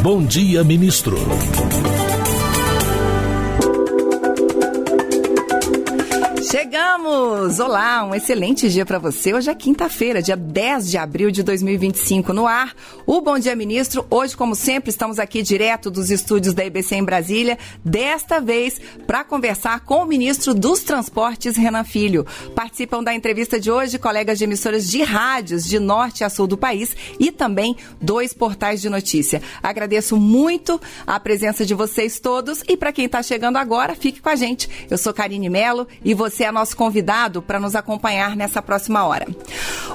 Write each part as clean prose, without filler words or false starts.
Bom Dia, Ministro. Chegamos! Olá, um excelente dia para você. Hoje é quinta-feira, dia 10 de abril de 2025, no ar. O Bom Dia, Ministro. Hoje, como sempre, estamos aqui direto dos estúdios da EBC em Brasília, desta vez para conversar com o ministro dos Transportes, Renan Filho. Participam da entrevista de hoje colegas de emissoras de rádios de norte a sul do país e também 2 portais de notícia. Agradeço muito a presença de vocês todos e para quem está chegando agora, fique com a gente. Eu sou Karine Mello e você é nosso convidado para nos acompanhar nessa próxima hora.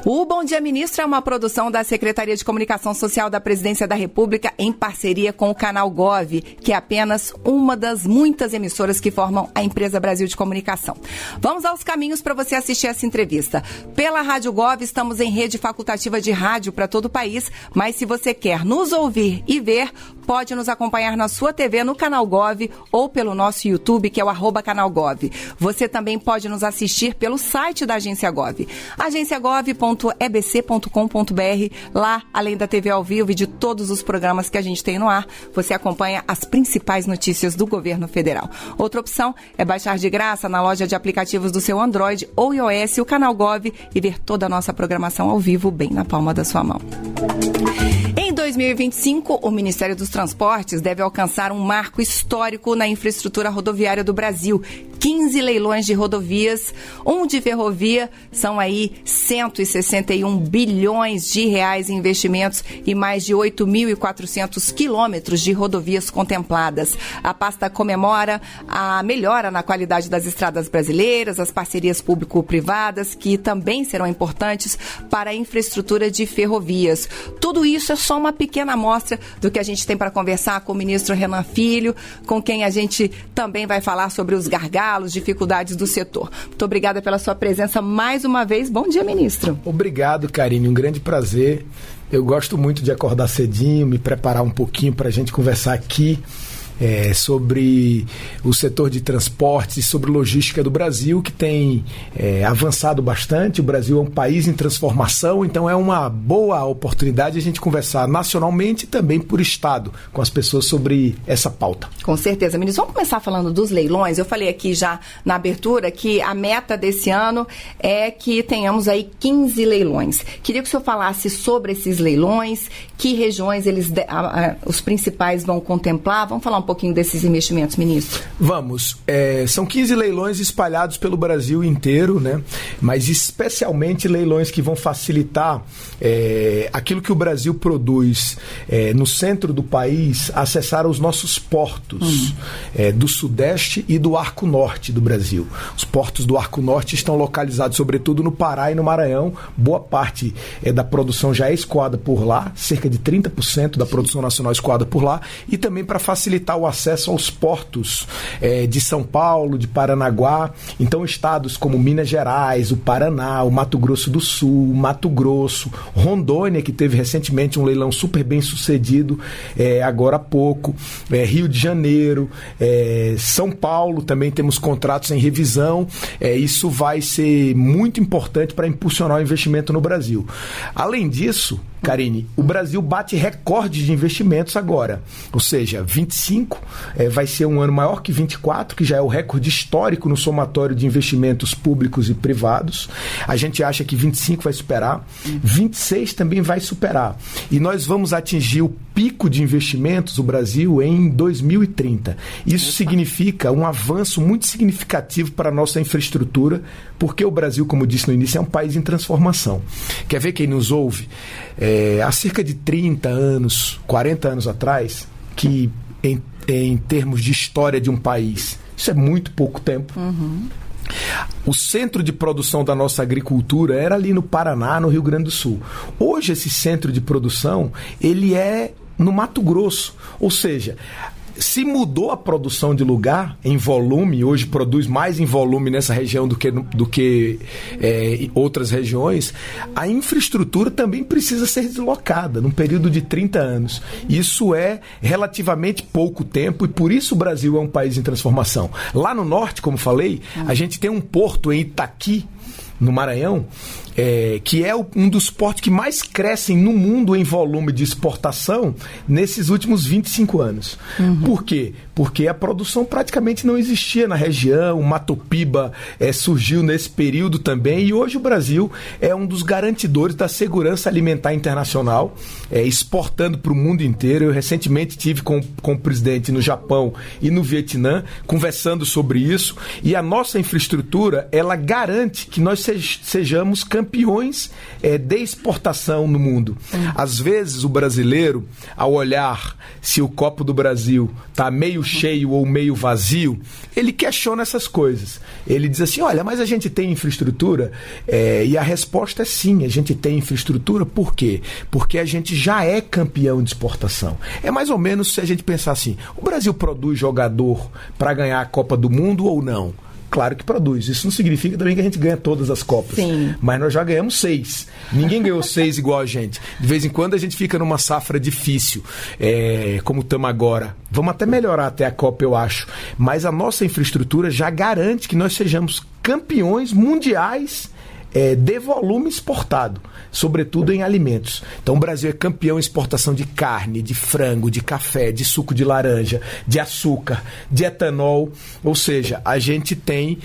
O Bom Dia, Ministro é uma produção da Secretaria de Comunicação Social da Presidência da República em parceria com o Canal Gov, que é apenas uma das muitas emissoras que formam a Empresa Brasil de Comunicação. Vamos aos caminhos para você assistir essa entrevista. Pela Rádio Gov, estamos em rede facultativa de rádio para todo o país, mas se você quer nos ouvir e ver, pode nos acompanhar na sua TV, no Canal Gov ou pelo nosso YouTube, que é o @canalgov. Você também pode nos assistir pelo site da Agência Gov, agenciagov.ebc.com.br. Lá, além da TV ao vivo e de todos os programas que a gente tem no ar, você acompanha as principais notícias do governo federal. Outra opção é baixar de graça na loja de aplicativos do seu Android ou iOS o Canal Gov e ver toda a nossa programação ao vivo bem na palma da sua mão. Em 2025, o Ministério dos Transportes deve alcançar um marco histórico na infraestrutura rodoviária do Brasil. 15 leilões de rodovias, um de ferrovia, são aí 161 bilhões de reais em investimentos e mais de 8.400 quilômetros de rodovias contempladas. A pasta comemora a melhora na qualidade das estradas brasileiras, as parcerias público-privadas, que também serão importantes para a infraestrutura de ferrovias. Tudo isso é só uma pequena amostra do que a gente tem para conversar com o ministro Renan Filho, com quem a gente também vai falar sobre os gargalos, dificuldades do setor. Muito obrigada pela sua presença mais uma vez. Bom dia, ministro. Obrigado, Karine. Um grande prazer. Eu gosto muito de acordar cedinho, me preparar um pouquinho para a gente conversar aqui sobre o setor de transportes e sobre logística do Brasil, que tem avançado bastante. O Brasil é um país em transformação, então é uma boa oportunidade a gente conversar nacionalmente e também por estado com as pessoas sobre essa pauta. Com certeza, ministro. Vamos começar falando dos leilões. Eu falei aqui já na abertura que a meta desse ano é que tenhamos aí 15 leilões. Queria que o senhor falasse sobre esses leilões, que regiões os principais vão contemplar. Vamos falar um pouquinho desses investimentos, ministro? Vamos. São 15 leilões espalhados pelo Brasil inteiro, né? Mas especialmente leilões que vão facilitar aquilo que o Brasil produz no centro do país, acessar os nossos portos do Sudeste e do Arco Norte do Brasil. Os portos do Arco Norte estão localizados sobretudo no Pará e no Maranhão. Boa parte da produção já é escoada por lá, cerca de 30% da produção nacional escoada por lá, e também para facilitar o acesso aos portos de São Paulo, de Paranaguá. Então, estados como Minas Gerais, o Paraná, o Mato Grosso do Sul, Mato Grosso, Rondônia, que teve recentemente um leilão super bem sucedido, agora há pouco, Rio de Janeiro, São Paulo, também temos contratos em revisão. Isso vai ser muito importante para impulsionar o investimento no Brasil. Além disso, Karine, o Brasil bate recorde de investimentos agora, ou seja, 25 vai ser um ano maior que 24, que já é o recorde histórico no somatório de investimentos públicos e privados. A gente acha que 25 vai superar, 26 também vai superar, e nós vamos atingir o pico de investimentos do Brasil em 2030. Isso significa um avanço muito significativo para a nossa infraestrutura, porque o Brasil, como disse no início, é um país em transformação. Quer ver quem nos ouve? Há cerca de 30 anos, 40 anos atrás, que em termos de história de um país, isso é muito pouco tempo. O centro de produção da nossa agricultura era ali no Paraná, no Rio Grande do Sul. Hoje esse centro de produção, ele é no Mato Grosso, ou seja, se mudou a produção de lugar em volume, hoje produz mais em volume nessa região do que outras regiões, a infraestrutura também precisa ser deslocada num período de 30 anos. Isso é relativamente pouco tempo e por isso o Brasil é um país em transformação. Lá no norte, como falei, a gente tem um porto em Itaqui, no Maranhão, que é um dos portos que mais crescem no mundo em volume de exportação nesses últimos 25 anos. Por quê? Porque a produção praticamente não existia na região, o Mato Piba surgiu nesse período também, e hoje o Brasil é um dos garantidores da segurança alimentar internacional, exportando para o mundo inteiro. Eu recentemente estive com o presidente no Japão e no Vietnã, conversando sobre isso, e a nossa infraestrutura, ela garante que nós sejamos campeões de exportação no mundo. Às vezes o brasileiro, ao olhar se o copo do Brasil está meio cheio ou meio vazio, ele questiona essas coisas. Ele diz assim, olha, mas a gente tem infraestrutura? E a resposta é sim, a gente tem infraestrutura. Por quê? Porque a gente já é campeão de exportação. É mais ou menos se a gente pensar assim, o Brasil produz jogador para ganhar a Copa do Mundo ou não? Claro que produz. Isso não significa também que a gente ganha todas as Copas. Sim. Mas nós já ganhamos 6. Ninguém ganhou 6 igual a gente. De vez em quando a gente fica numa safra difícil, como estamos agora. Vamos até melhorar até a Copa, eu acho. Mas a nossa infraestrutura já garante que nós sejamos campeões mundiais de volume exportado, sobretudo em alimentos. Então o Brasil é campeão em exportação de carne, de frango, de café, de suco de laranja, de açúcar, de etanol. Ou seja, a gente tem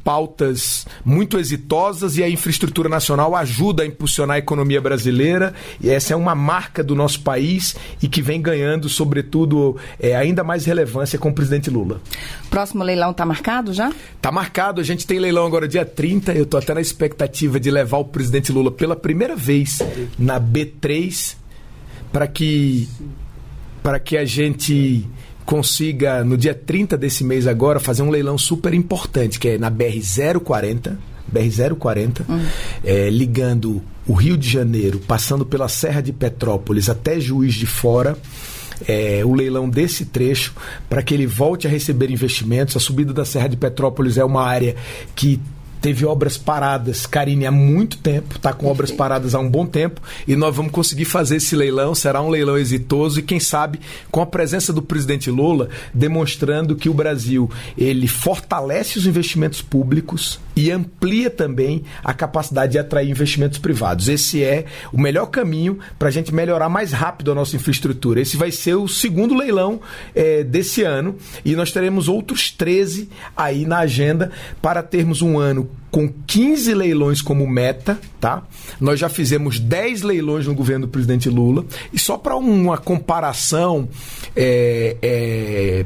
pautas muito exitosas e a infraestrutura nacional ajuda a impulsionar a economia brasileira, e essa é uma marca do nosso país e que vem ganhando, sobretudo, ainda mais relevância com o presidente Lula. Próximo leilão está marcado já? Está marcado, a gente tem leilão agora dia 30, eu estou até na expectativa de levar o presidente Lula pela primeira vez na B3 para que a gente consiga, no dia 30 desse mês agora, fazer um leilão super importante, que é na BR-040, ligando o Rio de Janeiro, passando pela Serra de Petrópolis até Juiz de Fora. O leilão desse trecho, para que ele volte a receber investimentos. A subida da Serra de Petrópolis é uma área que teve obras paradas, Karine, há muito tempo, está com obras paradas há um bom tempo, e nós vamos conseguir fazer esse leilão, será um leilão exitoso, e quem sabe com a presença do presidente Lula, demonstrando que o Brasil, ele fortalece os investimentos públicos e amplia também a capacidade de atrair investimentos privados. Esse é o melhor caminho para a gente melhorar mais rápido a nossa infraestrutura. Esse vai ser o segundo leilão desse ano, e nós teremos outros 13 aí na agenda para termos um ano com 15 leilões como meta, tá? Nós já fizemos 10 leilões no governo do presidente Lula, e só para uma comparação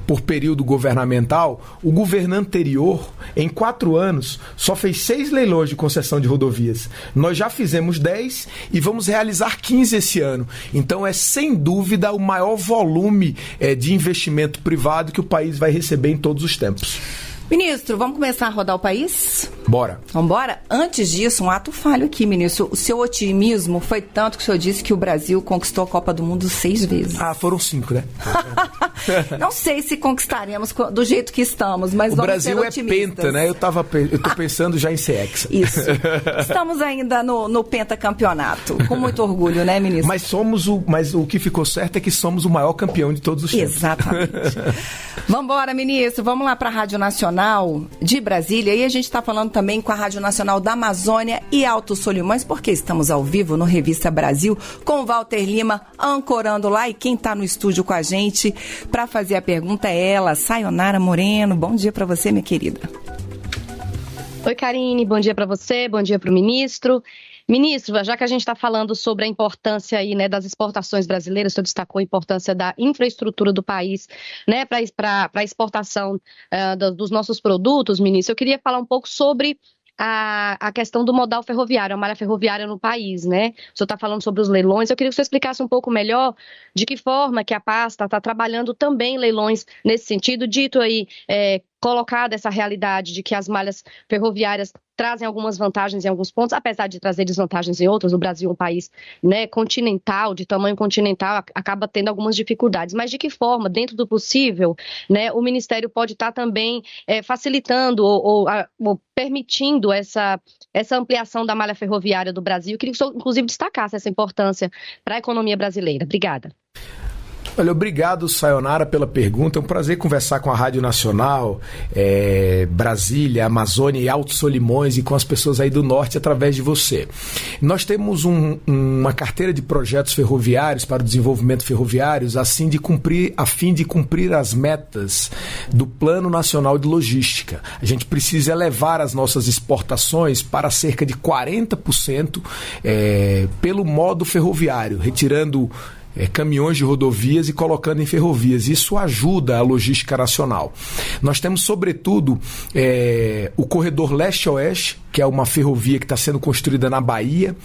por período governamental, o governo anterior, em 4 anos, só fez 6 leilões de concessão de rodovias. Nós já fizemos 10 e vamos realizar 15 esse ano. Então é sem dúvida o maior volume de investimento privado que o país vai receber em todos os tempos. Ministro, vamos começar a rodar o país? Bora. Vamos embora? Antes disso, um ato falho aqui, ministro. O seu otimismo foi tanto que o senhor disse que o Brasil conquistou a Copa do Mundo 6 vezes. Ah, foram 5, né? Não sei se conquistaremos do jeito que estamos, mas o vamos Brasil ser otimistas. É penta, né? Eu tô pensando já em ser hexa. Isso. Estamos ainda no pentacampeonato. Com muito orgulho, né, ministro? Mas o que ficou certo é que somos o maior campeão de todos os tempos. Exatamente. Vamos embora, ministro. Vamos lá para a Rádio Nacional de Brasília, e a gente está falando também com a Rádio Nacional da Amazônia e Alto Solimões, porque estamos ao vivo no Revista Brasil com o Walter Lima ancorando lá, e quem está no estúdio com a gente para fazer a pergunta é ela, Sayonara Moreno. Bom dia para você, minha querida. Oi, Karine, bom dia para você, bom dia para o ministro. Ministro, já que a gente está falando sobre a importância aí, né, das exportações brasileiras, o senhor destacou a importância da infraestrutura do país, né, para a exportação dos nossos produtos, ministro. Eu queria falar um pouco sobre a questão do modal ferroviário, a malha ferroviária no país, né? O senhor está falando sobre os leilões. Eu queria que o senhor explicasse um pouco melhor de que forma que a pasta está trabalhando também leilões nesse sentido, dito aí, colocada essa realidade de que as malhas ferroviárias trazem algumas vantagens em alguns pontos, apesar de trazer desvantagens em outros. O Brasil é um país, né, continental, de tamanho continental, acaba tendo algumas dificuldades. Mas de que forma, dentro do possível, né, o Ministério pode estar também facilitando ou permitindo essa ampliação da malha ferroviária do Brasil? Eu queria que o senhor, inclusive, destacasse essa importância para a economia brasileira. Obrigada. Olha, obrigado, Sayonara, pela pergunta. É um prazer conversar com a Rádio Nacional, Brasília, Amazônia e Altos Solimões e com as pessoas aí do Norte através de você. Nós temos uma carteira de projetos ferroviários para o desenvolvimento ferroviário a fim de cumprir as metas do Plano Nacional de Logística. A gente precisa elevar as nossas exportações para cerca de 40% pelo modo ferroviário, retirando caminhões de rodovias e colocando em ferrovias. Isso ajuda a logística nacional. Nós temos, sobretudo, o corredor leste-oeste, que é uma ferrovia que está sendo construída na Bahia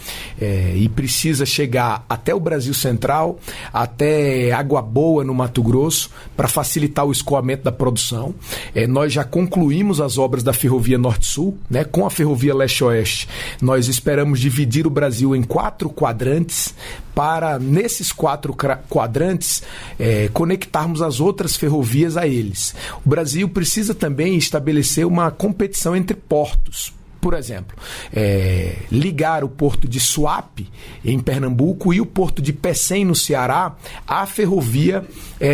e precisa chegar até o Brasil Central, até Água Boa, no Mato Grosso, para facilitar o escoamento da produção. Nós já concluímos as obras da ferrovia Norte-Sul, né? Com a ferrovia leste-oeste. Nós esperamos dividir o Brasil em 4 quadrantes, para, nesses 4 quadrantes, conectarmos as outras ferrovias a eles. O Brasil precisa também estabelecer uma competição entre portos. Por exemplo, ligar o porto de Suape, em Pernambuco, e o porto de Pecém, no Ceará, à ferrovia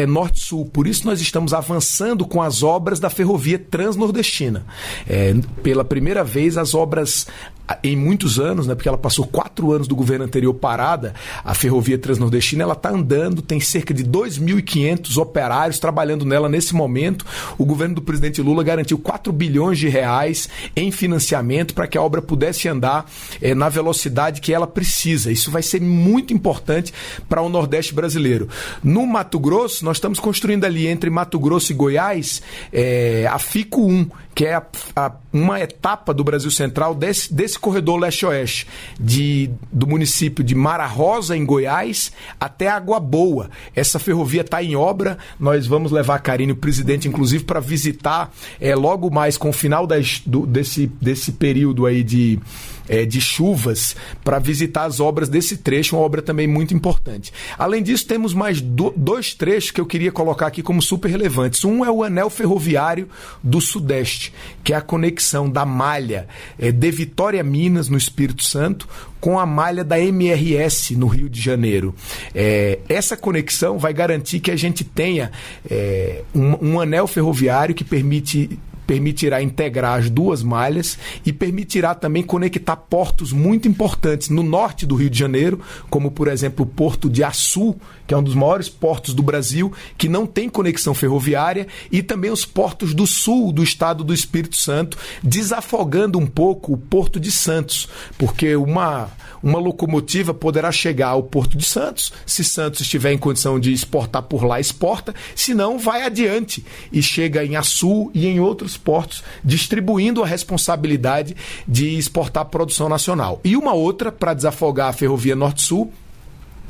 Norte-Sul. Por isso nós estamos avançando com as obras da ferrovia transnordestina. Pela primeira vez, as obras em muitos anos, né, porque ela passou 4 anos do governo anterior parada, a ferrovia transnordestina ela está andando, tem cerca de 2.500 operários trabalhando nela nesse momento. O governo do presidente Lula garantiu 4 bilhões de reais em financiamento para que a obra pudesse andar na velocidade que ela precisa. Isso vai ser muito importante para o Nordeste brasileiro. No Mato Grosso, nós estamos construindo ali entre Mato Grosso e Goiás a FICO 1, que é uma etapa do Brasil Central desse corredor leste-oeste, do município de Mara Rosa, em Goiás, até Água Boa. Essa ferrovia está em obra, nós vamos levar a Karine, o presidente, inclusive, para visitar logo mais com o final desse período aí de chuvas, para visitar as obras desse trecho, uma obra também muito importante. Além disso, temos mais 2 trechos que eu queria colocar aqui como super relevantes. Um é o anel ferroviário do Sudeste, que é a conexão da malha de Vitória, Minas, no Espírito Santo, com a malha da MRS, no Rio de Janeiro. Essa conexão vai garantir que a gente tenha um anel ferroviário que permitirá integrar as 2 malhas e permitirá também conectar portos muito importantes no norte do Rio de Janeiro, como, por exemplo, o Porto de Açu, que é um dos maiores portos do Brasil, que não tem conexão ferroviária, e também os portos do sul do estado do Espírito Santo, desafogando um pouco o Porto de Santos, porque uma locomotiva poderá chegar ao Porto de Santos, se Santos estiver em condição de exportar por lá, exporta, se não, vai adiante e chega em Açu e em outros portos, distribuindo a responsabilidade de exportar a produção nacional. E uma outra, para desafogar a ferrovia Norte-Sul,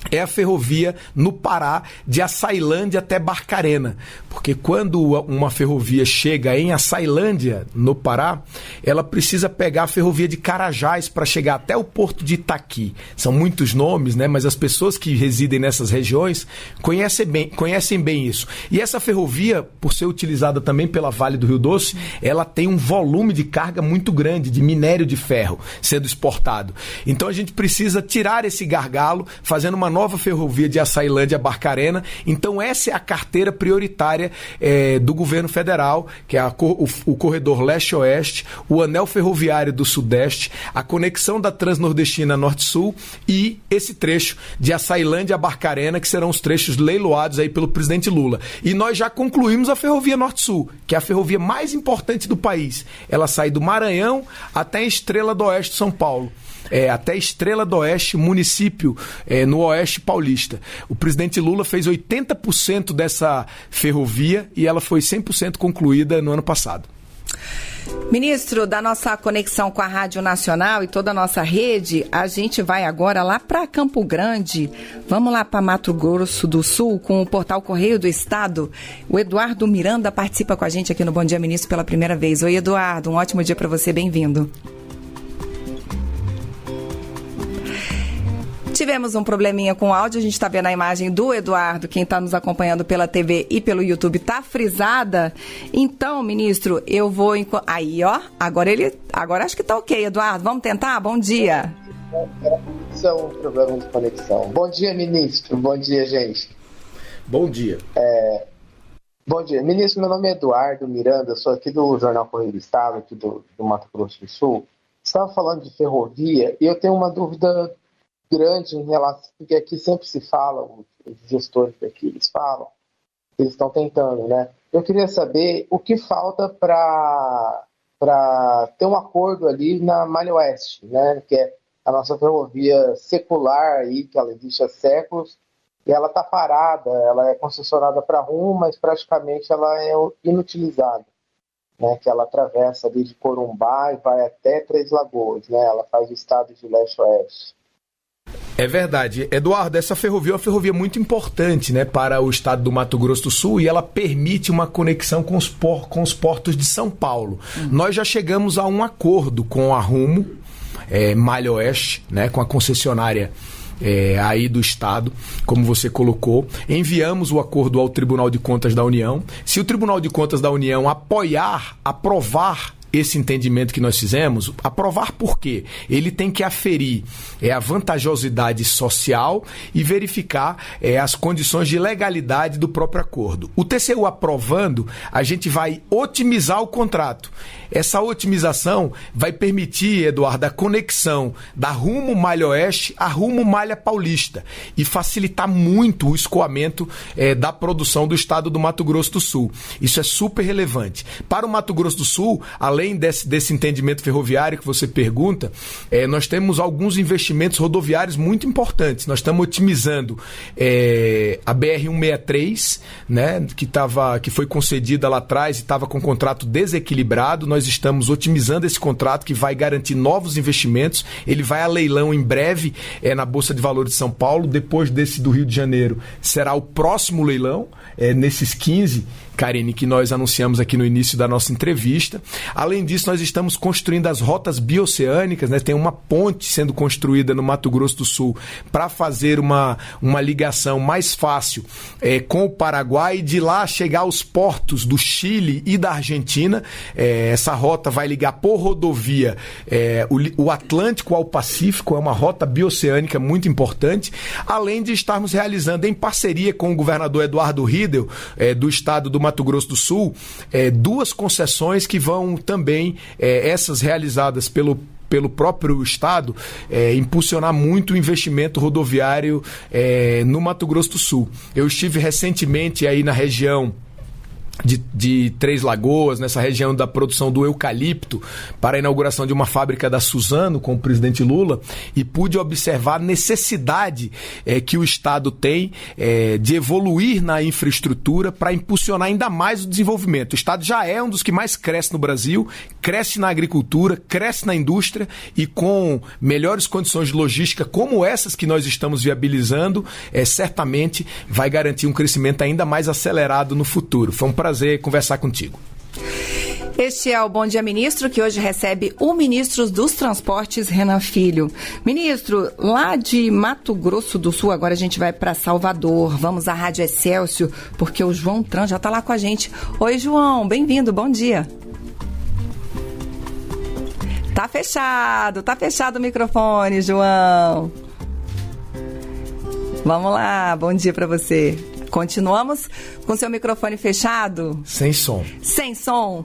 é a ferrovia no Pará, de Açailândia até Barcarena. Porque quando uma ferrovia chega em Açailândia, no Pará, ela precisa pegar a ferrovia de Carajás para chegar até o porto de Itaqui. São muitos nomes, né? Mas as pessoas que residem nessas regiões conhecem bem isso. E essa ferrovia, por ser utilizada também pela Vale do Rio Doce, ela tem um volume de carga muito grande, de minério de ferro sendo exportado. Então a gente precisa tirar esse gargalo, fazendo uma nova ferrovia de Açailândia a Barcarena. Então essa é a carteira prioritária do governo federal, que é o corredor leste-oeste, o anel ferroviário do Sudeste, a conexão da Transnordestina Norte-Sul e esse trecho de Açailândia a Barcarena, que serão os trechos leiloados aí pelo presidente Lula. E nós já concluímos a ferrovia Norte-Sul, que é a ferrovia mais importante do país. Ela sai do Maranhão até a Estrela do Oeste de São Paulo. Até Estrela do Oeste, município no Oeste Paulista. O presidente Lula fez 80% dessa ferrovia e ela foi 100% concluída no ano passado. Ministro, da nossa conexão com a Rádio Nacional e toda a nossa rede, a gente vai agora lá para Campo Grande. Vamos lá para Mato Grosso do Sul com o portal Correio do Estado. O Eduardo Miranda participa com a gente aqui no Bom Dia Ministro pela primeira vez. Oi, Eduardo, um ótimo dia para você, bem-vindo. Tivemos um probleminha com o áudio, a gente está vendo a imagem do Eduardo, quem está nos acompanhando pela TV e pelo YouTube está frisada. Então, ministro, eu vou... Aí, ó, agora acho que está ok, Eduardo. Vamos tentar? Bom dia. São problemas de conexão. Bom dia, ministro. Bom dia, gente. Bom dia. Bom dia. Ministro, meu nome é Eduardo Miranda, sou aqui do Jornal Correio do Estado, aqui do Mato Grosso do Sul. Estava falando de ferrovia e eu tenho uma dúvida grande em relação, porque aqui sempre se fala, os gestores daqui, eles falam, eles estão tentando, né? Eu queria saber o que falta para ter um acordo ali na Malha Oeste, né? Que é a nossa ferrovia secular aí, que ela existe há séculos, e ela está parada, ela é concessionada para Rumo, mas praticamente ela é inutilizada, né? Que ela atravessa ali de Corumbá e vai até Três Lagoas, né? Ela faz o estado de leste-oeste. É verdade. Eduardo, essa ferrovia é uma ferrovia muito importante, né, para o estado do Mato Grosso do Sul, e ela permite uma conexão com os portos de São Paulo. Nós já chegamos a um acordo com a Rumo, Malha Oeste, né, com a concessionária aí do estado, como você colocou. Enviamos o acordo ao Tribunal de Contas da União. Se o Tribunal de Contas da União aprovar esse entendimento que nós fizemos, aprovar por quê? Ele tem que aferir a vantajosidade social e verificar as condições de legalidade do próprio acordo. O TCU aprovando, a gente vai otimizar o contrato. Essa otimização vai permitir, Eduardo, a conexão da Rumo Malha Oeste a Rumo Malha Paulista e facilitar muito o escoamento da produção do estado do Mato Grosso do Sul. Isso é super relevante. Para o Mato Grosso do Sul, além desse entendimento ferroviário que você pergunta, nós temos alguns investimentos rodoviários muito importantes. Nós estamos otimizando a BR-163, né, que foi concedida lá atrás e estava com um contrato desequilibrado. Nós estamos otimizando esse contrato que vai garantir novos investimentos. Ele vai a leilão em breve na Bolsa de Valores de São Paulo. Depois desse do Rio de Janeiro, será o próximo leilão, nesses 15, Karine, que nós anunciamos aqui no início da nossa entrevista. Além disso, nós estamos construindo as rotas bioceânicas, né? Tem uma ponte sendo construída no Mato Grosso do Sul para fazer uma ligação mais fácil com o Paraguai e de lá chegar aos portos do Chile e da Argentina. Essa rota vai ligar por rodovia o Atlântico ao Pacífico, é uma rota bioceânica muito importante, além de estarmos realizando em parceria com o governador Eduardo Riedel, do estado do Mato Grosso do Sul, 2 concessões que vão também, essas realizadas pelo próprio estado, impulsionar muito o investimento rodoviário no Mato Grosso do Sul. Eu estive recentemente aí na região de Três Lagoas, nessa região da produção do eucalipto, para a inauguração de uma fábrica da Suzano com o presidente Lula, e pude observar a necessidade que o estado tem de evoluir na infraestrutura para impulsionar ainda mais o desenvolvimento. O estado já é um dos que mais cresce no Brasil, cresce na agricultura, cresce na indústria, e com melhores condições de logística como essas que nós estamos viabilizando, certamente vai garantir um crescimento ainda mais acelerado no futuro. Foi um prazer conversar contigo. Este é o Bom Dia Ministro, que hoje recebe o ministro dos Transportes, Renan Filho. Ministro, lá de Mato Grosso do Sul, agora a gente vai para Salvador. Vamos à Rádio Excelsior, porque o João Tran já está lá com a gente. Oi, João, bem-vindo, bom dia. Tá fechado o microfone, João. Vamos lá, bom dia para você. Continuamos com seu microfone fechado? Sem som. Sem som.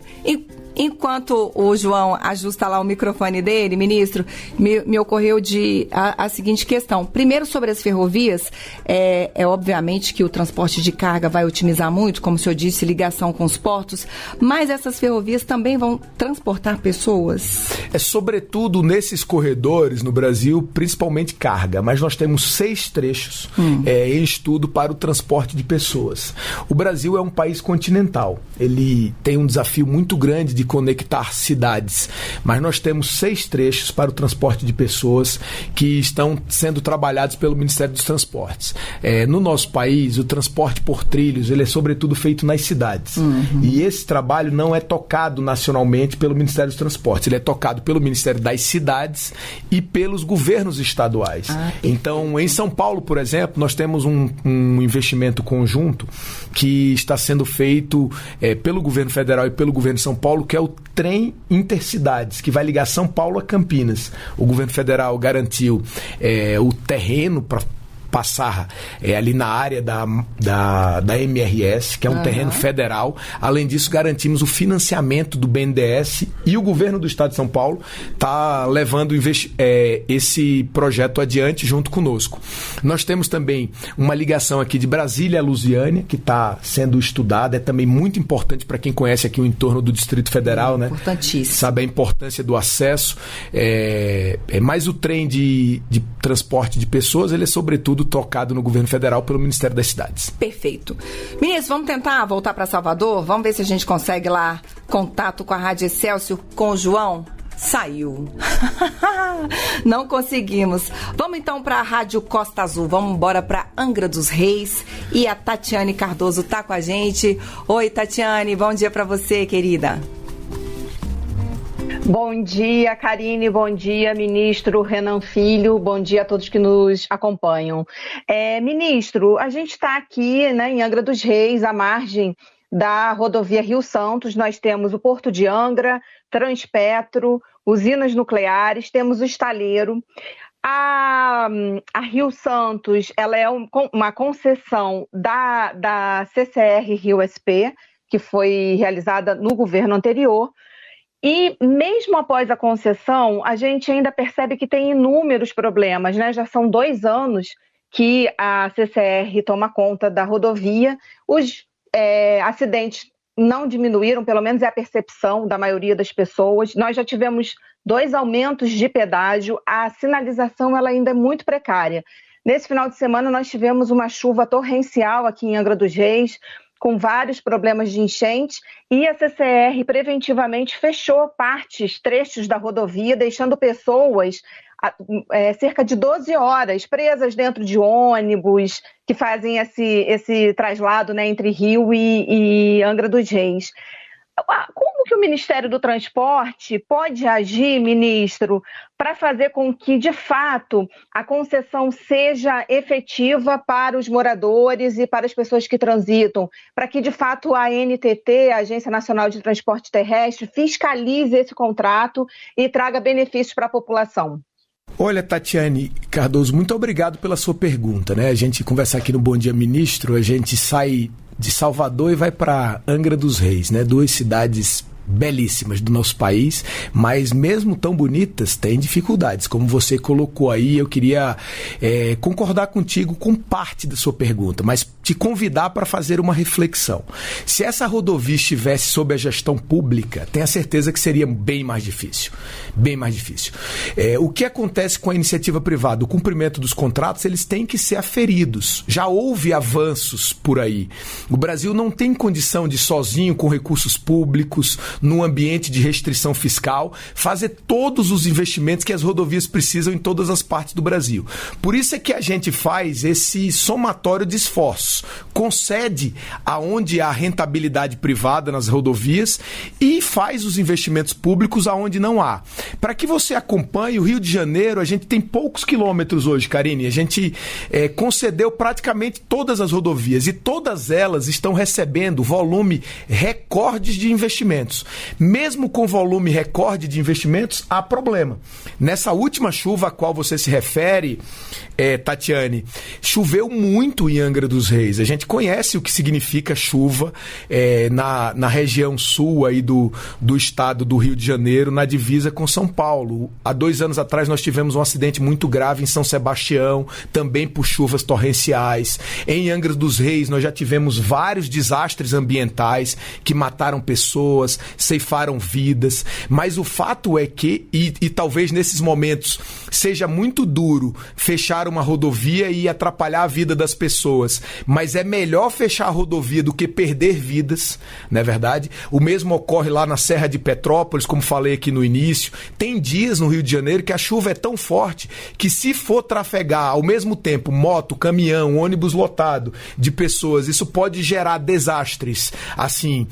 Enquanto o João ajusta lá o microfone dele, ministro, me ocorreu a seguinte questão. Primeiro, sobre as ferrovias, obviamente que o transporte de carga vai otimizar muito, como o senhor disse, ligação com os portos, mas essas ferrovias também vão transportar pessoas? Sobretudo nesses corredores no Brasil, principalmente carga, mas nós temos 6 trechos em estudo para o transporte de pessoas. O Brasil é um país continental, ele tem um desafio muito grande de conectar cidades, mas nós temos 6 trechos para o transporte de pessoas que estão sendo trabalhados pelo Ministério dos Transportes. No nosso país, o transporte por trilhos, ele é sobretudo feito nas cidades. E esse trabalho não é tocado nacionalmente pelo Ministério dos Transportes, ele é tocado pelo Ministério das Cidades e pelos governos estaduais. Então, em São Paulo, por exemplo, nós temos um investimento conjunto que está sendo feito pelo governo federal e pelo governo de São Paulo, que é o trem intercidades, que vai ligar São Paulo a Campinas. O governo federal garantiu o terreno para passar ali na área da MRS, que é um terreno federal. Além disso, garantimos o financiamento do BNDES e o governo do estado de São Paulo está levando esse projeto adiante junto conosco. Nós temos também uma ligação aqui de Brasília a Lusiânia, que está sendo estudada, é também muito importante para quem conhece aqui o entorno do Distrito Federal, né? Importantíssimo. Sabe a importância do acesso. Mas o trem de transporte de pessoas, ele é sobretudo tocado no governo federal pelo Ministério das Cidades. Perfeito. Ministro, vamos tentar voltar para Salvador? Vamos ver se a gente consegue lá contato com a Rádio Excelsior, com o João? Saiu. Não conseguimos. Vamos então para a Rádio Costa Azul. Vamos embora para Angra dos Reis. E a Tatiane Cardoso está com a gente. Oi, Tatiane. Bom dia para você, querida. Bom dia, Karine. Bom dia, ministro Renan Filho. Bom dia a todos que nos acompanham. Ministro, a gente está aqui, né, em Angra dos Reis, à margem da rodovia Rio Santos. Nós temos o Porto de Angra, Transpetro, usinas nucleares, temos o estaleiro. A Rio Santos, ela é uma concessão da CCR Rio SP, que foi realizada no governo anterior. E mesmo após a concessão, a gente ainda percebe que tem inúmeros problemas, né? Já são 2 anos que a CCR toma conta da rodovia. Os acidentes não diminuíram, pelo menos é a percepção da maioria das pessoas. Nós já tivemos 2 aumentos de pedágio, a sinalização ela ainda é muito precária. Nesse final de semana nós tivemos uma chuva torrencial aqui em Angra dos Reis, com vários problemas de enchente, e a CCR preventivamente fechou trechos da rodovia, deixando pessoas cerca de 12 horas presas dentro de ônibus que fazem esse traslado, né, entre Rio e Angra dos Reis. Como que o Ministério do Transporte pode agir, ministro, para fazer com que, de fato, a concessão seja efetiva para os moradores e para as pessoas que transitam, para que, de fato, a ANTT, a Agência Nacional de Transporte Terrestre, fiscalize esse contrato e traga benefícios para a população? Olha, Tatiane Cardoso, muito obrigado pela sua pergunta, né? A gente conversar aqui no Bom Dia Ministro, a gente sai de Salvador e vai para Angra dos Reis, né? 2 cidades belíssimas do nosso país, mas mesmo tão bonitas, têm dificuldades, como você colocou aí. Eu queria concordar contigo com parte da sua pergunta, mas te convidar para fazer uma reflexão. Se essa rodovia estivesse sob a gestão pública, tenha certeza que seria bem mais difícil. Bem mais difícil. O que acontece com a iniciativa privada? O cumprimento dos contratos, eles têm que ser aferidos. Já houve avanços por aí. O Brasil não tem condição de, sozinho, com recursos públicos, num ambiente de restrição fiscal, fazer todos os investimentos que as rodovias precisam em todas as partes do Brasil. Por isso é que a gente faz esse somatório de esforços, concede aonde há rentabilidade privada nas rodovias e faz os investimentos públicos aonde não há. Para que você acompanhe, o Rio de Janeiro, a gente tem poucos quilômetros hoje, Karine. A gente concedeu praticamente todas as rodovias e todas elas estão recebendo volume recordes de investimentos. Mesmo com volume recorde de investimentos, há problema. Nessa última chuva a qual você se refere, Tatiane, choveu muito em Angra dos Reis. A gente conhece o que significa chuva na região sul aí do estado do Rio de Janeiro, na divisa com São Paulo. Há 2 anos atrás nós tivemos um acidente muito grave em São Sebastião, também por chuvas torrenciais. Em Angra dos Reis nós já tivemos vários desastres ambientais que mataram pessoas, ceifaram vidas, mas o fato é que, e talvez nesses momentos seja muito duro fechar uma rodovia e atrapalhar a vida das pessoas, mas é melhor fechar a rodovia do que perder vidas, não é verdade? O mesmo ocorre lá na Serra de Petrópolis, como falei aqui no início. Tem dias no Rio de Janeiro que a chuva é tão forte que, se for trafegar ao mesmo tempo moto, caminhão, ônibus lotado de pessoas, isso pode gerar desastres assim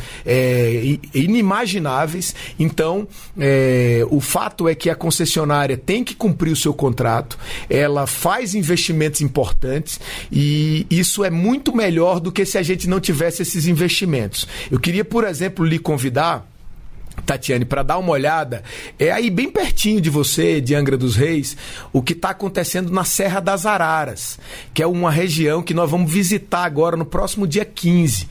inimagináveis. Então, o fato é que a concessionária tem que cumprir o seu contrato, ela faz investimentos importantes e isso é muito melhor do que se a gente não tivesse esses investimentos. Eu queria, por exemplo, lhe convidar Tatiane, para dar uma olhada, é aí bem pertinho de você, de Angra dos Reis, o que está acontecendo na Serra das Araras, que é uma região que nós vamos visitar agora no próximo dia 15,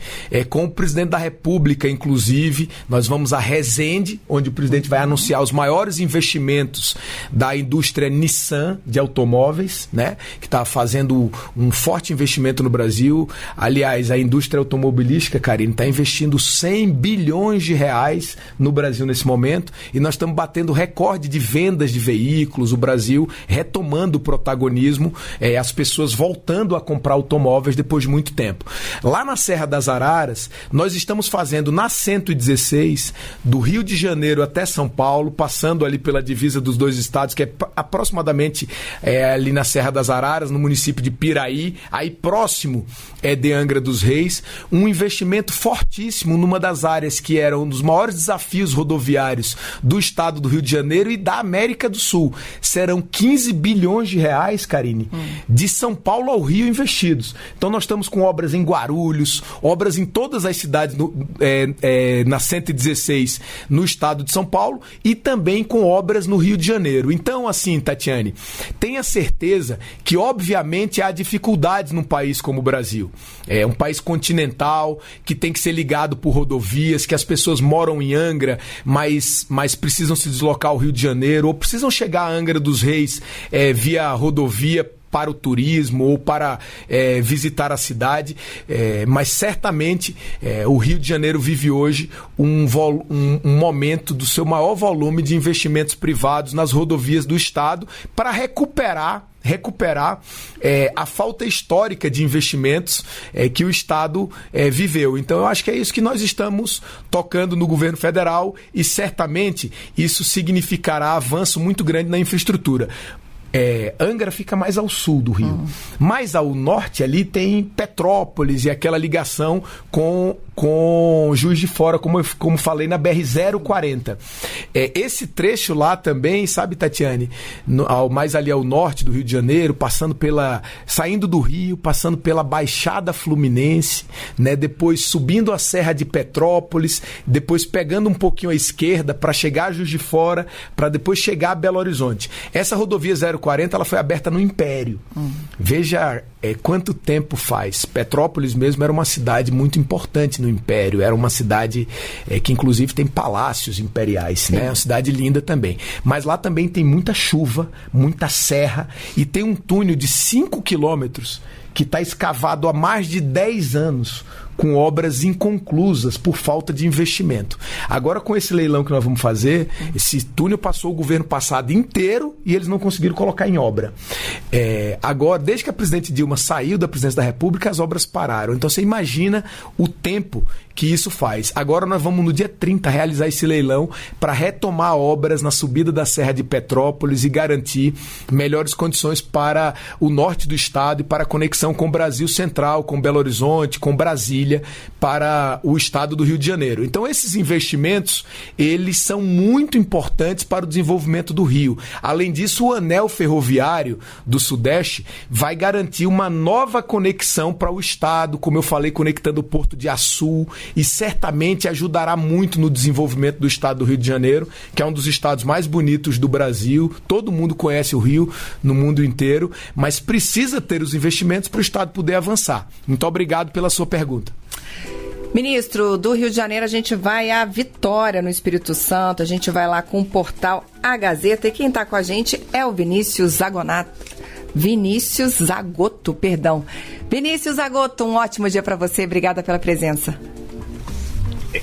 com o presidente da República, inclusive. Nós vamos a Resende, onde o presidente vai anunciar os maiores investimentos da indústria Nissan de automóveis, né, que está fazendo um forte investimento no Brasil. Aliás, a indústria automobilística, Karine, está investindo 100 bilhões de reais no Brasil nesse momento, e nós estamos batendo recorde de vendas de veículos, o Brasil retomando o protagonismo, as pessoas voltando a comprar automóveis depois de muito tempo. Lá na Serra das Araras, nós estamos fazendo na 116, do Rio de Janeiro até São Paulo, passando ali pela divisa dos dois estados, que é aproximadamente ali na Serra das Araras, no município de Piraí, aí próximo de Angra dos Reis, um investimento fortíssimo numa das áreas que era um dos maiores desafios rodoviários do estado do Rio de Janeiro e da América do Sul. Serão 15 bilhões de reais, Karine, de São Paulo ao Rio investidos. Então nós estamos com obras em Guarulhos, obras em todas as cidades na 116 no estado de São Paulo e também com obras no Rio de Janeiro. Então, assim, Tatiane, tenha certeza que obviamente há dificuldades num país como o Brasil. É um país continental que tem que ser ligado por rodovias, que as pessoas moram em Angra, mas precisam se deslocar ao Rio de Janeiro, ou precisam chegar a Angra dos Reis via rodovia para o turismo ou para visitar a cidade, mas certamente o Rio de Janeiro vive hoje um momento do seu maior volume de investimentos privados nas rodovias do estado para recuperar a falta histórica de investimentos que o Estado viveu. Então eu acho que é isso que nós estamos tocando no governo federal e certamente isso significará avanço muito grande na infraestrutura. Angra fica mais ao sul do Rio. Mais ao norte ali tem Petrópolis e aquela ligação com Juiz de Fora, como falei, na BR-040. Esse trecho lá também, sabe, Tatiane, mais ali ao norte do Rio de Janeiro, saindo do Rio, passando pela Baixada Fluminense, né, depois subindo a Serra de Petrópolis, depois pegando um pouquinho à esquerda para chegar a Juiz de Fora, para depois chegar a Belo Horizonte. Essa rodovia 040 ela foi aberta no Império. Veja quanto tempo faz. Petrópolis mesmo era uma cidade muito importante no Império, era uma cidade que inclusive tem palácios imperiais, né? É uma cidade linda também. Mas lá também tem muita chuva, muita serra, e tem um túnel de 5 quilômetros que está escavado há mais de 10 anos, com obras inconclusas por falta de investimento. Agora, com esse leilão que nós vamos fazer, esse túnel passou o governo passado inteiro e eles não conseguiram colocar em obra. Agora, desde que a presidente Dilma saiu da presidência da República, as obras pararam. Então, você imagina o tempo que isso faz. Agora nós vamos, no dia 30, realizar esse leilão para retomar obras na subida da Serra de Petrópolis e garantir melhores condições para o norte do estado e para a conexão com o Brasil Central, com Belo Horizonte, com Brasília, para o estado do Rio de Janeiro. Então esses investimentos, eles são muito importantes para o desenvolvimento do Rio. Além disso, o anel ferroviário do Sudeste vai garantir uma nova conexão para o estado, como eu falei, conectando o Porto de Açu, e certamente ajudará muito no desenvolvimento do estado do Rio de Janeiro, que é um dos estados mais bonitos do Brasil. Todo mundo conhece o Rio no mundo inteiro, mas precisa ter os investimentos para o estado poder avançar. Muito obrigado pela sua pergunta. Ministro, do Rio de Janeiro a gente vai a Vitória, no Espírito Santo, a gente vai lá com o portal A Gazeta, e quem está com a gente é o Vinícius Zagotto. Vinícius Zagotto, um ótimo dia para você, obrigada pela presença.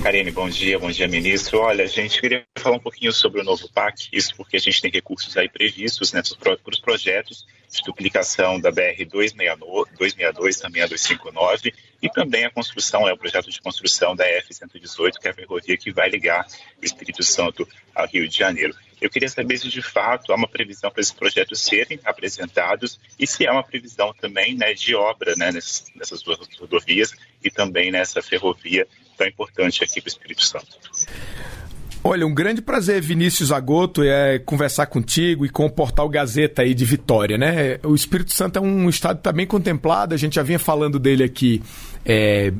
Karine, bom dia, ministro. Olha, a gente queria falar um pouquinho sobre o novo PAC, isso porque a gente tem recursos aí previstos, né, para os projetos de duplicação da BR-262, também a 259, e também a construção, o projeto de construção da F-118, que é a ferrovia que vai ligar o Espírito Santo ao Rio de Janeiro. Eu queria saber se de fato há uma previsão para esses projetos serem apresentados e se há uma previsão também, né, de obra, né, nessas duas rodovias e também nessa ferrovia tão importante aqui para o Espírito Santo. Olha, um grande prazer, Vinícius Agoto, conversar contigo e com o Portal Gazeta aí de Vitória, né? O Espírito Santo é um estado que está bem contemplado, a gente já vinha falando dele aqui,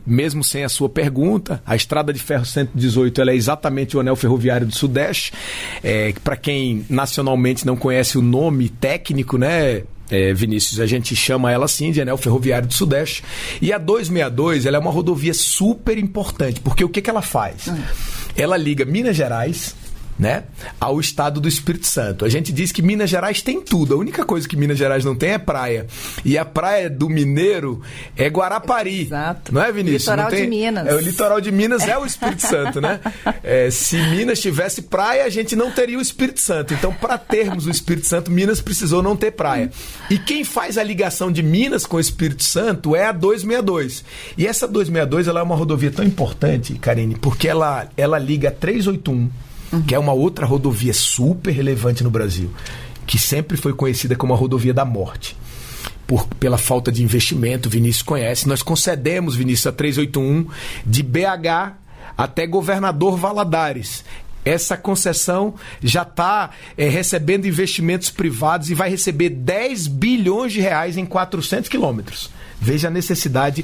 mesmo sem a sua pergunta. A Estrada de Ferro 118 ela é exatamente o anel ferroviário do Sudeste. Para quem nacionalmente não conhece o nome técnico, né, Vinícius, a gente chama ela assim de anel ferroviário do Sudeste. E a 262 ela é uma rodovia super importante, porque o que ela faz? Ela liga Minas Gerais, né, ao estado do Espírito Santo. A gente diz que Minas Gerais tem tudo. A única coisa que Minas Gerais não tem é praia. E a praia do mineiro é Guarapari. Exato. Não é, Vinícius? Litoral de Minas. O litoral de Minas é o Espírito Santo, né? Se Minas tivesse praia, a gente não teria o Espírito Santo. Então, para termos o Espírito Santo, Minas precisou não ter praia. E quem faz a ligação de Minas com o Espírito Santo é a 262. E essa 262 ela é uma rodovia tão importante, Karine, porque ela liga a 381, que é uma outra rodovia super relevante no Brasil, que sempre foi conhecida como a rodovia da morte. Pela falta de investimento, o Vinícius conhece. Nós concedemos, Vinícius, a 381 de BH até Governador Valadares. Essa concessão já está recebendo investimentos privados e vai receber 10 bilhões de reais em 400 quilômetros. Veja a necessidade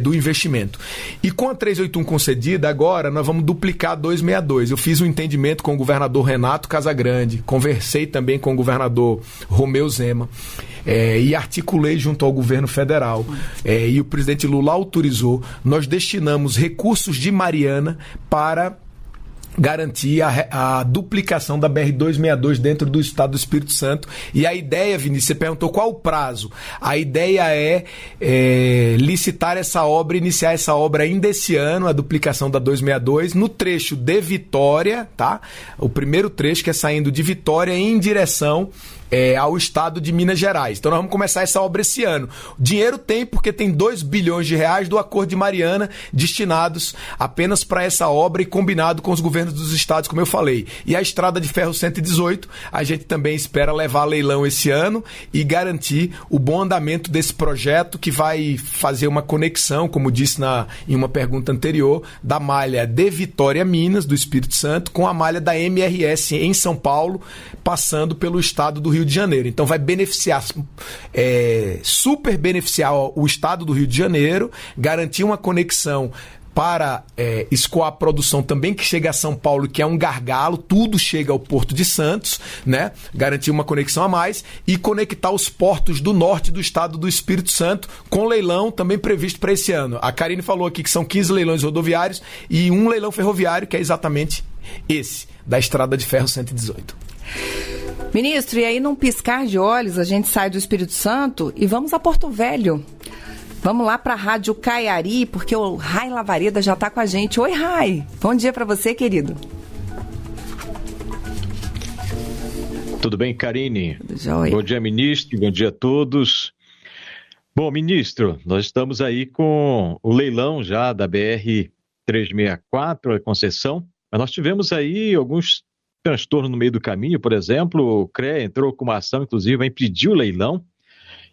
do investimento. E com a 381 concedida, agora nós vamos duplicar a 262. Eu fiz um entendimento com o governador Renato Casagrande, conversei também com o governador Romeu Zema, e articulei junto ao governo federal, e o presidente Lula autorizou. Nós destinamos recursos de Mariana para garantir a duplicação da BR-262 dentro do estado do Espírito Santo. E a ideia, Vinícius, você perguntou qual o prazo. A ideia é licitar essa obra, iniciar essa obra ainda esse ano, a duplicação da 262, no trecho de Vitória, tá? O primeiro trecho que é saindo de Vitória em direção ao estado de Minas Gerais. Então nós vamos começar essa obra esse ano. Dinheiro tem, porque tem 2 bilhões de reais do Acordo de Mariana destinados apenas para essa obra e combinado com os governos dos estados, como eu falei. E a Estrada de Ferro 118, a gente também espera levar a leilão esse ano e garantir o bom andamento desse projeto, que vai fazer uma conexão, como disse em uma pergunta anterior, da malha de Vitória, Minas, do Espírito Santo, com a malha da MRS em São Paulo, passando pelo estado do Rio de Janeiro. Então vai beneficiar, super beneficiar o estado do Rio de Janeiro, garantir uma conexão para escoar a produção também que chega a São Paulo, que é um gargalo, tudo chega ao Porto de Santos, né? Garantir uma conexão a mais e conectar os portos do norte do estado do Espírito Santo com leilão também previsto para esse ano. A Karine falou aqui que são 15 leilões rodoviários e um leilão ferroviário, que é exatamente esse, da Estrada de Ferro 118. Ministro, e aí num piscar de olhos a gente sai do Espírito Santo e vamos a Porto Velho. Vamos lá para a Rádio Caiari, porque o Rai Lavareda já está com a gente. Oi, Rai. Bom dia para você, querido. Tudo bem, Karine? Tudo jóia. Bom dia, ministro. Bom dia a todos. Bom, ministro, nós estamos aí com o leilão já da BR-364, a concessão, mas nós tivemos aí alguns transtornos no meio do caminho. Por exemplo, o CREA entrou com uma ação, inclusive, vai impedir o leilão.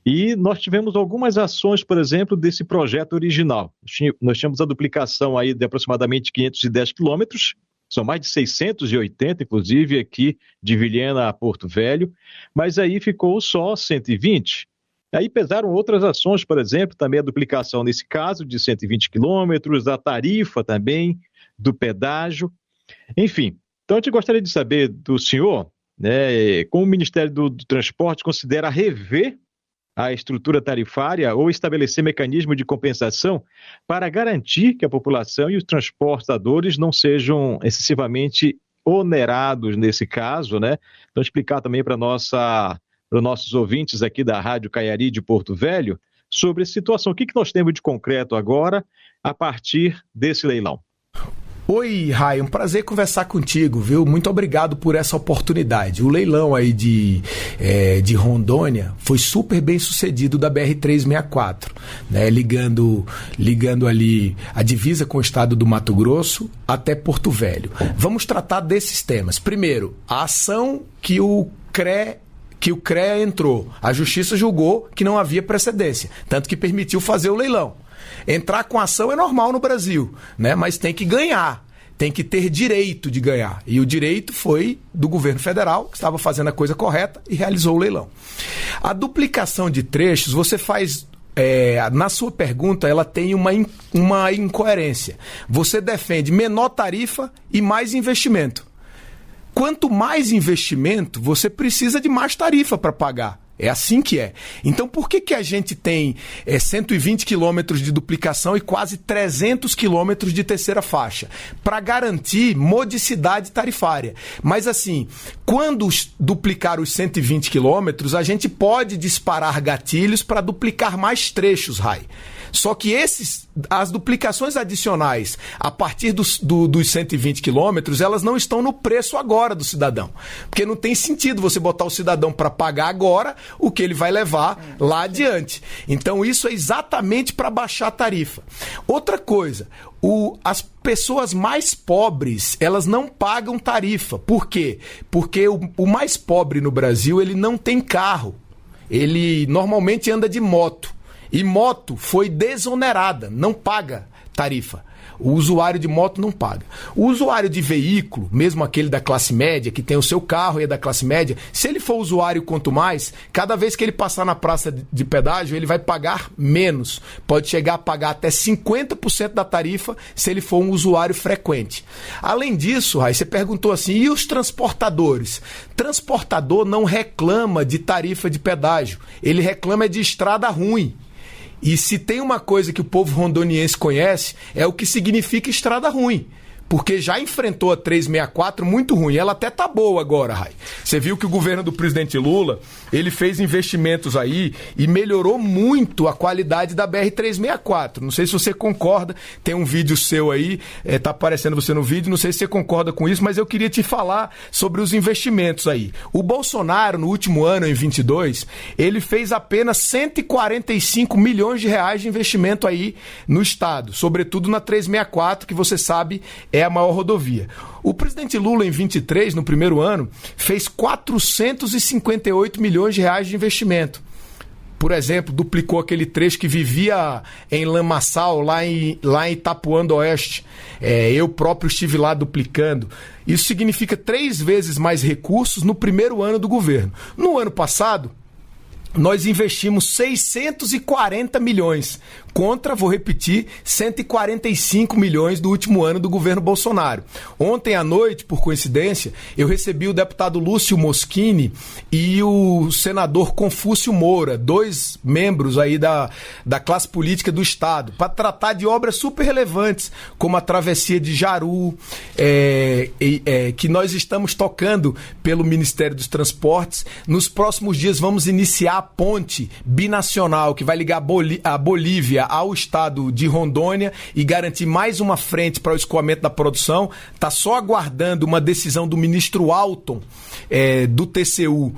E nós tivemos algumas ações, por exemplo, desse projeto original. Nós tínhamos a duplicação aí de aproximadamente 510 quilômetros, são mais de 680, inclusive, aqui de Vilhena a Porto Velho, mas aí ficou só 120. Aí pesaram outras ações, por exemplo, também a duplicação, nesse caso, de 120 quilômetros, a tarifa também, do pedágio, enfim. Então, a gente gostaria de saber do senhor, né, como o Ministério do Transporte considera rever a estrutura tarifária ou estabelecer mecanismo de compensação para garantir que a população e os transportadores não sejam excessivamente onerados nesse caso, né? Então, explicar também para os nossos ouvintes aqui da Rádio Caiari de Porto Velho sobre a situação. O que nós temos de concreto agora a partir desse leilão? Oi, Rai, um prazer conversar contigo, viu? Muito obrigado por essa oportunidade. O leilão aí de Rondônia foi super bem sucedido da BR-364, né? Ligando ali a divisa com o estado do Mato Grosso até Porto Velho. Vamos tratar desses temas. Primeiro, a ação que o CREA entrou. A Justiça julgou que não havia precedência, tanto que permitiu fazer o leilão. Entrar com ação é normal no Brasil, né? Mas tem que ganhar. tem que ter direito de ganhar. E o direito foi do governo federal, que estava fazendo a coisa correta e realizou o leilão. A duplicação de trechos, você faz... na sua pergunta, ela tem uma incoerência. Você defende menor tarifa e mais investimento. Quanto mais investimento, você precisa de mais tarifa para pagar. É assim que é. Então, por que a gente tem 120 quilômetros de duplicação e quase 300 quilômetros de terceira faixa? Para garantir modicidade tarifária. Mas, assim, quando duplicar os 120 quilômetros, a gente pode disparar gatilhos para duplicar mais trechos, Rai. Só que as duplicações adicionais a partir dos 120 quilômetros, elas não estão no preço agora do cidadão. Porque não tem sentido você botar o cidadão para pagar agora o que ele vai levar lá adiante. Então isso é exatamente para baixar a tarifa. Outra coisa, as pessoas mais pobres, elas não pagam tarifa. Por quê? Porque o mais pobre no Brasil, ele não tem carro. Ele normalmente anda de moto. E moto foi desonerada, não paga tarifa. O usuário de moto não paga. O usuário de veículo, mesmo aquele da classe média, que tem o seu carro e é da classe média, se ele for usuário quanto mais, cada vez que ele passar na praça de pedágio, ele vai pagar menos. Pode chegar a pagar até 50% da tarifa se ele for um usuário frequente. Além disso, Rai, você perguntou assim, e os transportadores? Transportador não reclama de tarifa de pedágio, ele reclama de estrada ruim. E se tem uma coisa que o povo rondoniense conhece, é o que significa estrada ruim. Porque já enfrentou a 364 muito ruim. Ela até tá boa agora, Rai. Você viu que o governo do presidente Lula, ele fez investimentos aí e melhorou muito a qualidade da BR-364. Não sei se você concorda, tem um vídeo seu aí, tá aparecendo você no vídeo, não sei se você concorda com isso, mas eu queria te falar sobre os investimentos aí. O Bolsonaro, no último ano, em 22, ele fez apenas 145 milhões de reais de investimento aí no estado, sobretudo na 364, que você sabe é a maior rodovia. O presidente Lula, em 23, no primeiro ano, fez 458 milhões de reais de investimento. Por exemplo, duplicou aquele trecho que vivia em Lamaçal, lá em Itapuã do Oeste. Eu próprio estive lá duplicando. Isso significa 3 vezes mais recursos no primeiro ano do governo. No ano passado, nós investimos 640 milhões, contra, vou repetir, 145 milhões do último ano do governo Bolsonaro. Ontem à noite, por coincidência, eu recebi o deputado Lúcio Moschini e o senador Confúcio Moura, 2 membros aí da classe política do Estado, para tratar de obras super relevantes, como a travessia de Jaru, que nós estamos tocando pelo Ministério dos Transportes. Nos próximos dias vamos iniciar a ponte binacional que vai ligar a Bolívia ao estado de Rondônia e garantir mais uma frente para o escoamento da produção. Está só aguardando uma decisão do ministro Alton, do TCU,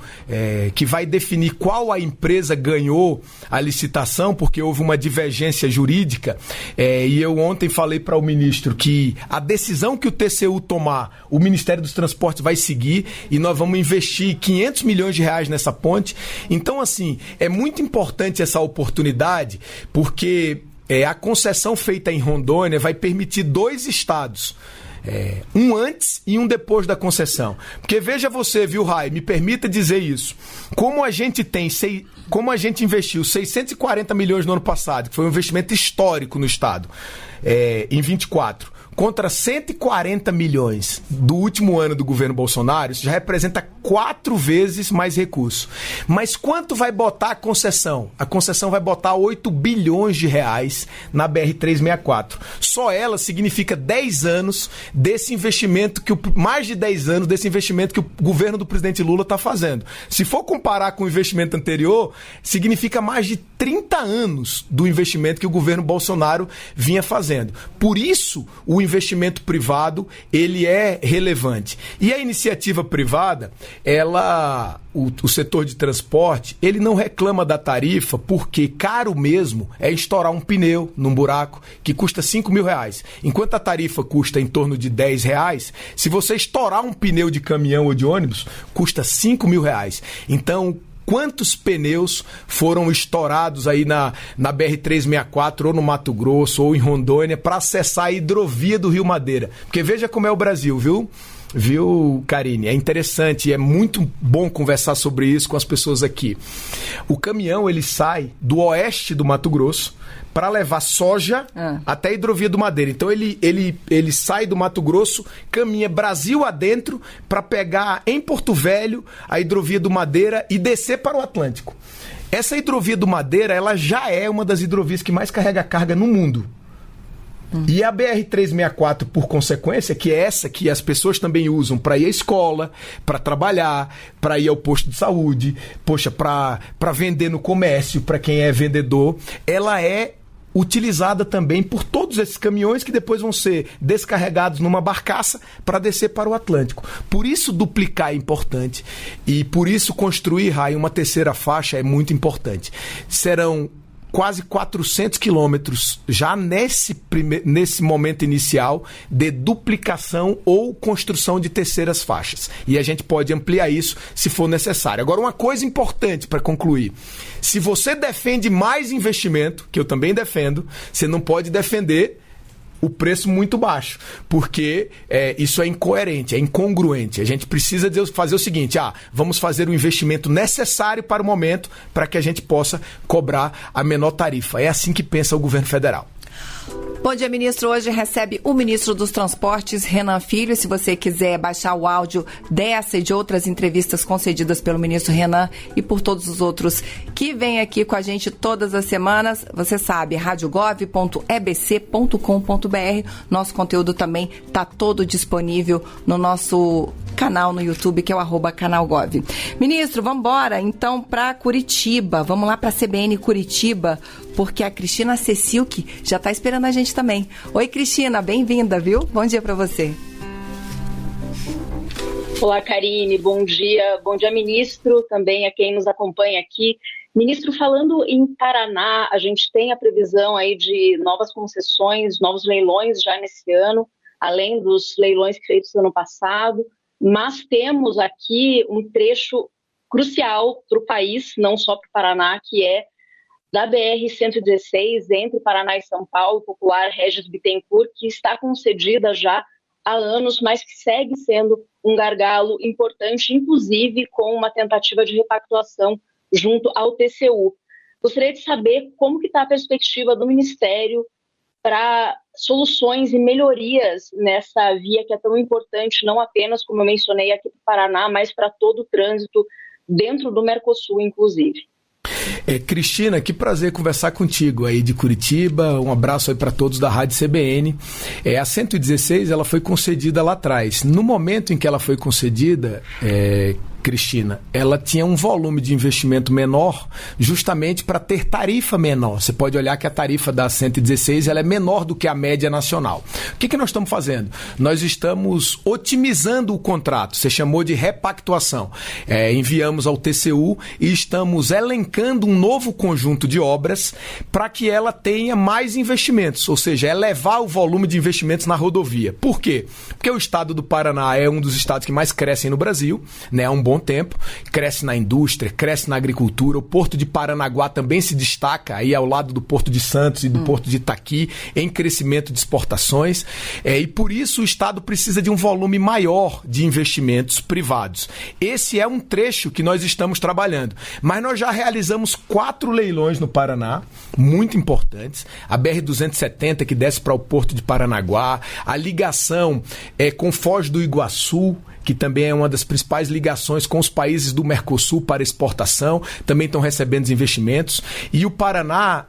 que vai definir qual a empresa ganhou a licitação, porque houve uma divergência jurídica, e eu ontem falei para o ministro que a decisão que o TCU tomar, o Ministério dos Transportes vai seguir, e nós vamos investir 500 milhões de reais nessa ponte. Então, assim, é muito importante essa oportunidade, porque a concessão feita em Rondônia vai permitir 2 estados, um antes e um depois da concessão. Porque veja você, viu, Rai, me permita dizer isso. Como a gente investiu 640 milhões no ano passado, que foi um investimento histórico no estado, em 24, contra 140 milhões do último ano do governo Bolsonaro, isso já representa 4 vezes mais recursos. Mas quanto vai botar a concessão? A concessão vai botar 8 bilhões de reais na BR-364. Só ela significa 10 anos desse investimento, mais de 10 anos desse investimento que o governo do presidente Lula está fazendo. Se for comparar com o investimento anterior, significa mais de 30 anos do investimento que o governo Bolsonaro vinha fazendo. Por isso, o investimento privado, ele é relevante. E a iniciativa privada, o setor de transporte, ele não reclama da tarifa, porque caro mesmo é estourar um pneu num buraco que custa 5 mil reais. Enquanto a tarifa custa em torno de 10 reais, se você estourar um pneu de caminhão ou de ônibus, custa 5 mil reais. Então, quantos pneus foram estourados aí na BR-364, ou no Mato Grosso, ou em Rondônia, para acessar a hidrovia do Rio Madeira. Porque veja como é o Brasil, viu, Karine? É interessante, é muito bom conversar sobre isso com as pessoas aqui. O caminhão, ele sai do oeste do Mato Grosso para levar soja até a hidrovia do Madeira. Então ele sai do Mato Grosso, caminha Brasil adentro para pegar em Porto Velho a hidrovia do Madeira e descer para o Atlântico. Essa hidrovia do Madeira, ela já é uma das hidrovias que mais carrega carga no mundo. E a BR-364, por consequência, que é essa que as pessoas também usam para ir à escola, para trabalhar, para ir ao posto de saúde, para vender no comércio, para quem é vendedor, ela é utilizada também por todos esses caminhões que depois vão ser descarregados numa barcaça para descer para o Atlântico. Por isso duplicar é importante e por isso construir, Rai, uma terceira faixa é muito importante. Serão quase 400 quilômetros já nesse momento inicial de duplicação ou construção de terceiras faixas. E a gente pode ampliar isso se for necessário. Agora, uma coisa importante para concluir. Se você defende mais investimento, que eu também defendo, você não pode defender o preço muito baixo, porque isso é incoerente, é incongruente. A gente precisa fazer o seguinte, vamos fazer o investimento necessário para o momento para que a gente possa cobrar a menor tarifa. É assim que pensa o governo federal. Bom Dia Ministro hoje recebe o ministro dos Transportes, Renan Filho. Se você quiser baixar o áudio dessa e de outras entrevistas concedidas pelo ministro Renan e por todos os outros que vêm aqui com a gente todas as semanas, você sabe, radiogov.ebc.com.br. Nosso conteúdo também está todo disponível no nosso canal no YouTube, que é o @canalgov. Ministro, vamos embora então para Curitiba. Vamos lá para a CBN Curitiba, porque a Cristina Cecilque já está esperando a gente também. Oi, Cristina, bem-vinda, viu? Bom dia para você. Olá, Karine, bom dia, ministro, também a quem nos acompanha aqui. Ministro, falando em Paraná, a gente tem a previsão aí de novas concessões, novos leilões já nesse ano, além dos leilões feitos no ano passado, mas temos aqui um trecho crucial para o país, não só para o Paraná, que é da BR-116, entre Paraná e São Paulo, popular Regis Bittencourt, que está concedida já há anos, mas que segue sendo um gargalo importante, inclusive com uma tentativa de repactuação junto ao TCU. Gostaria de saber como que está a perspectiva do Ministério para soluções e melhorias nessa via que é tão importante, não apenas, como eu mencionei, aqui para o Paraná, mas para todo o trânsito dentro do Mercosul, inclusive. Cristina, que prazer conversar contigo aí de Curitiba, um abraço aí para todos da Rádio CBN. A 116 ela foi concedida lá atrás. No momento em que ela foi concedida, Cristina, ela tinha um volume de investimento menor justamente para ter tarifa menor. Você pode olhar que a tarifa da 116 ela é menor do que a média nacional. O que nós estamos fazendo? Nós estamos otimizando o contrato. Você chamou de repactuação. Enviamos ao TCU e estamos elencando um novo conjunto de obras para que ela tenha mais investimentos, ou seja, elevar o volume de investimentos na rodovia. Por quê? Porque o estado do Paraná é um dos estados que mais crescem no Brasil, né? Há um bom tempo, cresce na indústria, cresce na agricultura. O Porto de Paranaguá também se destaca aí ao lado do Porto de Santos e do Porto de Itaqui em crescimento de exportações, e por isso o estado precisa de um volume maior de investimentos privados. Esse é um trecho que nós estamos trabalhando, mas nós já realizamos 4 leilões no Paraná, muito importantes. A BR-270 que desce para o Porto de Paranaguá, a ligação com Foz do Iguaçu, que também é uma das principais ligações com os países do Mercosul para exportação, também estão recebendo investimentos. E o Paraná,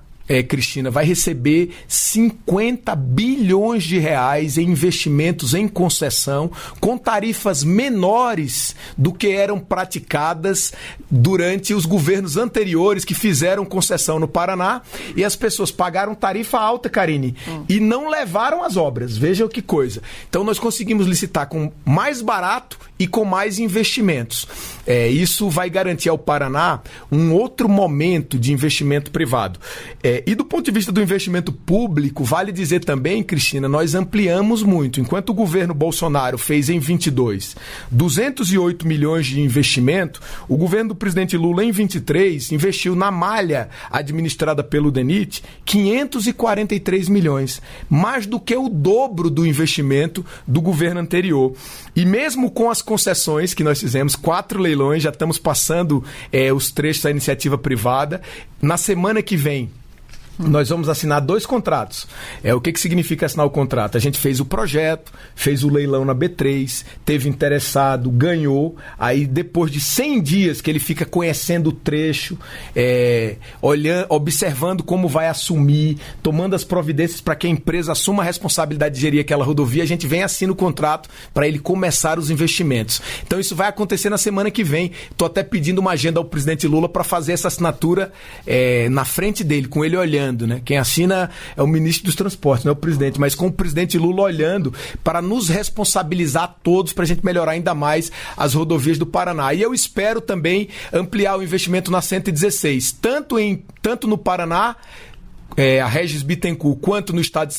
Cristina, vai receber 50 bilhões de reais em investimentos em concessão, com tarifas menores do que eram praticadas durante os governos anteriores que fizeram concessão no Paraná, e as pessoas pagaram tarifa alta, Karine, e não levaram as obras. Vejam que coisa. Então nós conseguimos licitar com mais barato e com mais investimentos. Isso vai garantir ao Paraná um outro momento de investimento privado. E do ponto de vista do investimento público, vale dizer também, Cristina, nós ampliamos muito. Enquanto o governo Bolsonaro fez em 22 208 milhões de investimento, o governo do presidente Lula em 23 investiu na malha administrada pelo DENIT 543 milhões, mais do que o dobro do investimento do governo anterior. E mesmo com as concessões que nós fizemos, 4 leilões, já estamos passando os trechos da iniciativa privada. Na semana que vem, nós vamos assinar 2 contratos. O que significa assinar o contrato? A gente fez o projeto, fez o leilão na B3, teve interessado, ganhou. Aí depois de 100 dias que ele fica conhecendo o trecho, olhando, observando como vai assumir, tomando as providências para que a empresa assuma a responsabilidade de gerir aquela rodovia, a gente vem e assina o contrato para ele começar os investimentos. Então isso vai acontecer na semana que vem. Estou até pedindo uma agenda ao presidente Lula para fazer essa assinatura na frente dele, com ele olhando. Né? Quem assina é o ministro dos Transportes, não é o presidente, mas com o presidente Lula olhando para nos responsabilizar todos para a gente melhorar ainda mais as rodovias do Paraná. E eu espero também ampliar o investimento na 116, tanto no Paraná, a Regis Bittencourt, quanto no estado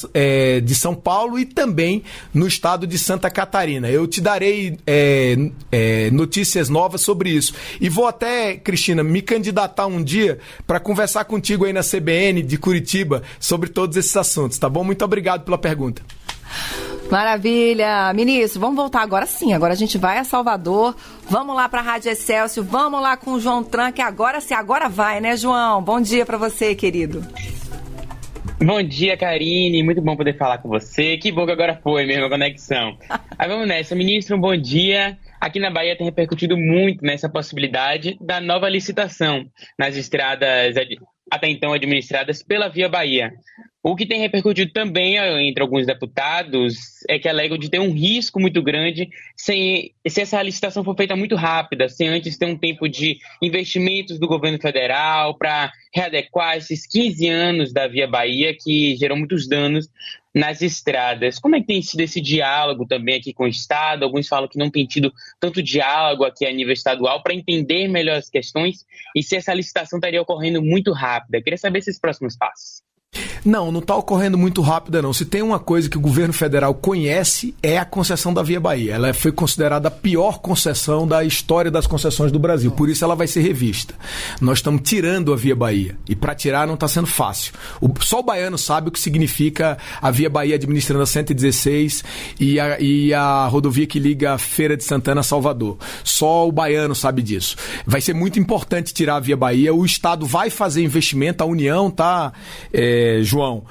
de São Paulo e também no estado de Santa Catarina. Eu te darei notícias novas sobre isso. E vou até, Cristina, me candidatar um dia para conversar contigo aí na CBN de Curitiba sobre todos esses assuntos, tá bom? Muito obrigado pela pergunta. Maravilha. Ministro, vamos voltar agora sim. Agora a gente vai a Salvador. Vamos lá para a Rádio Excelsior. Vamos lá com o João Tran, que agora sim, agora vai, né, João? Bom dia para você, querido. Bom dia, Karine. Muito bom poder falar com você. Que bom que agora foi mesmo a conexão. Aí vamos nessa. Ministro, um bom dia. Aqui na Bahia tem repercutido muito nessa possibilidade da nova licitação nas estradas até então administradas pela Via Bahia. O que tem repercutido também entre alguns deputados é que alegam de ter um risco muito grande se essa licitação for feita muito rápida, sem antes ter um tempo de investimentos do governo federal para readequar esses 15 anos da Via Bahia que geram muitos danos nas estradas. Como é que tem sido esse diálogo também aqui com o Estado? Alguns falam que não tem tido tanto diálogo aqui a nível estadual para entender melhor as questões e se essa licitação estaria ocorrendo muito rápida. Queria saber esses próximos passos. Não está ocorrendo muito rápida não. Se tem uma coisa que o governo federal conhece, é a concessão da Via Bahia. Ela foi considerada a pior concessão da história das concessões do Brasil, por isso ela vai ser revista. Nós estamos tirando a Via Bahia, e para tirar não está sendo fácil. Só o baiano sabe o que significa a Via Bahia administrando a 116 e a rodovia que liga a Feira de Santana a Salvador. Só o baiano sabe disso. Vai ser muito importante tirar a Via Bahia. O Estado vai fazer investimento, a União está... João,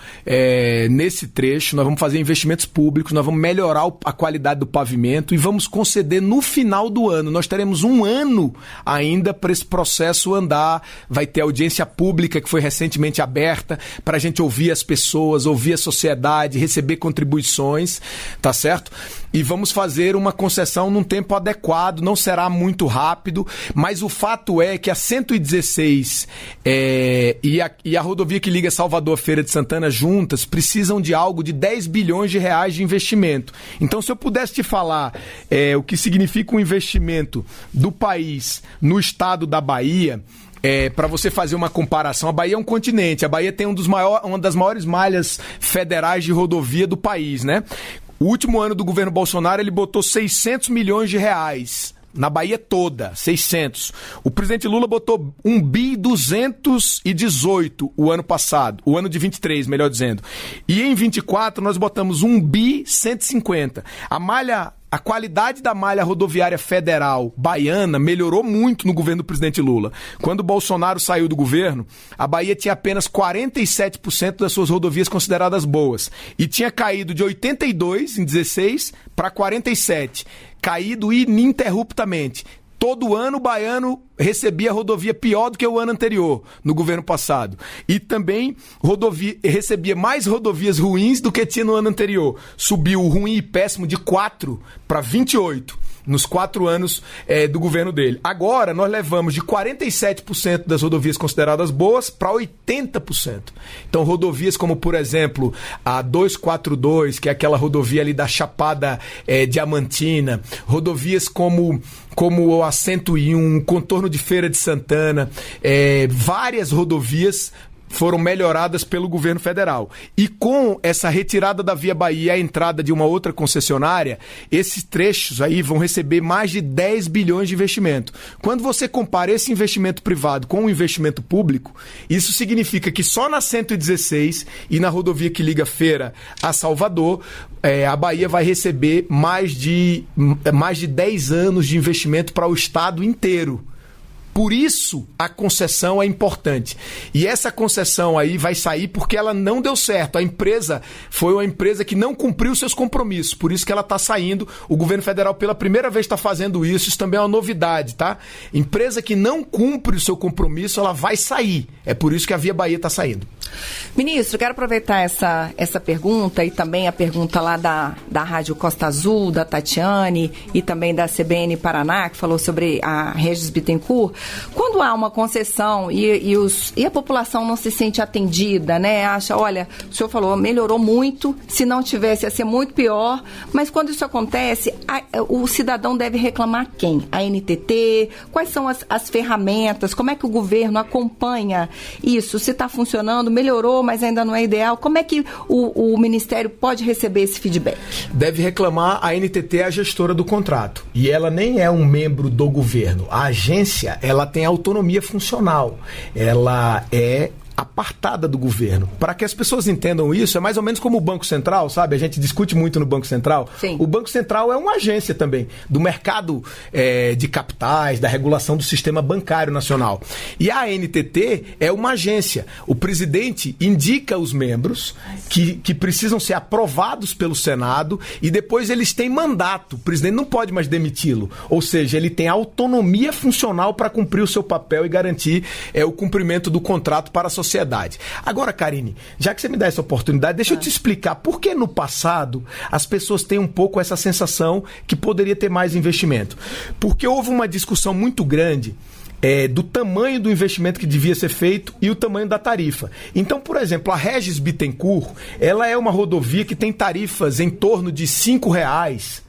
nesse trecho nós vamos fazer investimentos públicos, nós vamos melhorar a qualidade do pavimento e vamos conceder no final do ano. Nós teremos um ano ainda para esse processo andar. Vai ter audiência pública que foi recentemente aberta para a gente ouvir as pessoas, ouvir a sociedade, receber contribuições, tá certo? E vamos fazer uma concessão num tempo adequado, não será muito rápido, mas o fato é que a 116 e a rodovia que liga Salvador à Feira de Santana juntas precisam de algo de 10 bilhões de reais de investimento. Então, se eu pudesse te falar o que significa um investimento do país no estado da Bahia, para você fazer uma comparação, a Bahia é um continente, a Bahia tem uma das maiores malhas federais de rodovia do país, né? O último ano do governo Bolsonaro, ele botou 600 milhões de reais na Bahia toda, 600. O presidente Lula botou 1.218 o ano passado, o ano de 23, melhor dizendo. E em 24 nós botamos 1.150. A qualidade da malha rodoviária federal baiana melhorou muito no governo do presidente Lula. Quando o Bolsonaro saiu do governo, a Bahia tinha apenas 47% das suas rodovias consideradas boas. E tinha caído de 82 em 16 para 47. Caído ininterruptamente. Todo ano o baiano recebia rodovia pior do que o ano anterior, no governo passado. E também recebia mais rodovias ruins do que tinha no ano anterior. Subiu o ruim e péssimo de 4 para 28 nos 4 anos do governo dele. Agora nós levamos de 47% das rodovias consideradas boas para 80%. Então rodovias como, por exemplo, a 242, que é aquela rodovia ali da Chapada Diamantina, rodovias como a 101, contorno de Feira de Santana, várias rodovias foram melhoradas pelo governo federal. E com essa retirada da Via Bahia e a entrada de uma outra concessionária, esses trechos aí vão receber mais de 10 bilhões de investimento. Quando você compara esse investimento privado com o investimento público, isso significa que só na 116 e na rodovia que liga Feira a Salvador, a Bahia vai receber mais de 10 anos de investimento para o estado inteiro. Por isso, a concessão é importante. E essa concessão aí vai sair porque ela não deu certo. A empresa foi uma empresa que não cumpriu seus compromissos. Por isso que ela está saindo. O governo federal, pela primeira vez, está fazendo isso. Isso também é uma novidade, tá? Empresa que não cumpre o seu compromisso, ela vai sair. É por isso que a Via Bahia está saindo. Ministro, quero aproveitar essa pergunta e também a pergunta lá da Rádio Costa Azul, da Tatiane, e também da CBN Paraná, que falou sobre a Regis Bittencourt. Quando há uma concessão e a população não se sente atendida, né? Acha, olha, o senhor falou, melhorou muito, se não tivesse ia ser muito pior, mas quando isso acontece, o cidadão deve reclamar quem? A NTT? Quais são as ferramentas? Como é que o governo acompanha isso? Se está funcionando, melhorou, mas ainda não é ideal. Como é que o Ministério pode receber esse feedback? Deve reclamar, a NTT é a gestora do contrato. E ela nem é um membro do governo. A agência, ela tem autonomia funcional. Ela é apartada do governo. Para que as pessoas entendam isso, é mais ou menos como o Banco Central, sabe? A gente discute muito no Banco Central. Sim. O Banco Central é uma agência também do mercado de capitais, da regulação do sistema bancário nacional. E a ANTT é uma agência. O presidente indica os membros que precisam ser aprovados pelo Senado e depois eles têm mandato. O presidente não pode mais demiti-lo. Ou seja, ele tem autonomia funcional para cumprir o seu papel e garantir o cumprimento do contrato para a sociedade. Agora, Karine, já que você me dá essa oportunidade, deixa eu te explicar por que no passado as pessoas têm um pouco essa sensação que poderia ter mais investimento. Porque houve uma discussão muito grande do tamanho do investimento que devia ser feito e o tamanho da tarifa. Então, por exemplo, a Regis Bittencourt, ela é uma rodovia que tem tarifas em torno de R$5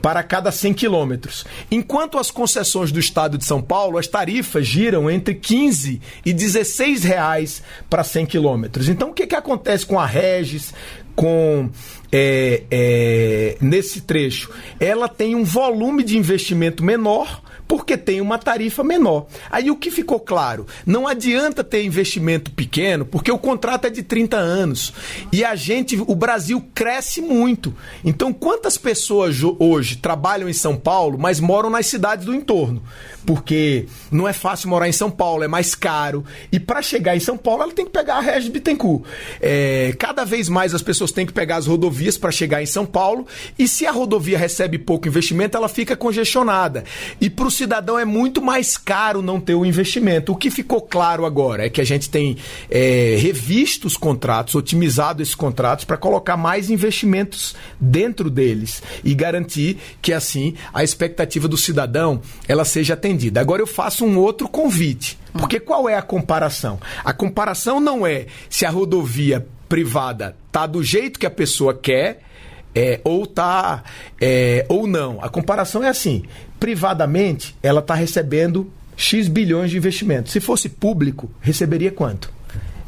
para cada 100 quilômetros. Enquanto as concessões do estado de São Paulo, as tarifas giram entre 15 e 16 reais para 100 quilômetros. Então, o que acontece com a Regis, nesse trecho? Ela tem um volume de investimento menor, porque tem uma tarifa menor. Aí o que ficou claro? Não adianta ter investimento pequeno, porque o contrato é de 30 anos. E o Brasil cresce muito. Então, quantas pessoas hoje trabalham em São Paulo, mas moram nas cidades do entorno? Porque não é fácil morar em São Paulo, é mais caro. E para chegar em São Paulo, ela tem que pegar a Regis Bittencourt. Cada vez mais as pessoas têm que pegar as rodovias para chegar em São Paulo. E se a rodovia recebe pouco investimento, ela fica congestionada. E para o cidadão é muito mais caro não ter o investimento. O que ficou claro agora é que a gente tem revisto os contratos, otimizado esses contratos para colocar mais investimentos dentro deles e garantir que assim a expectativa do cidadão ela seja atendida. Agora eu faço um outro convite, porque qual é a comparação? A comparação não é se a rodovia privada está do jeito que a pessoa quer ou não. A comparação é assim: privadamente ela está recebendo X bilhões de investimento. Se fosse público, receberia quanto?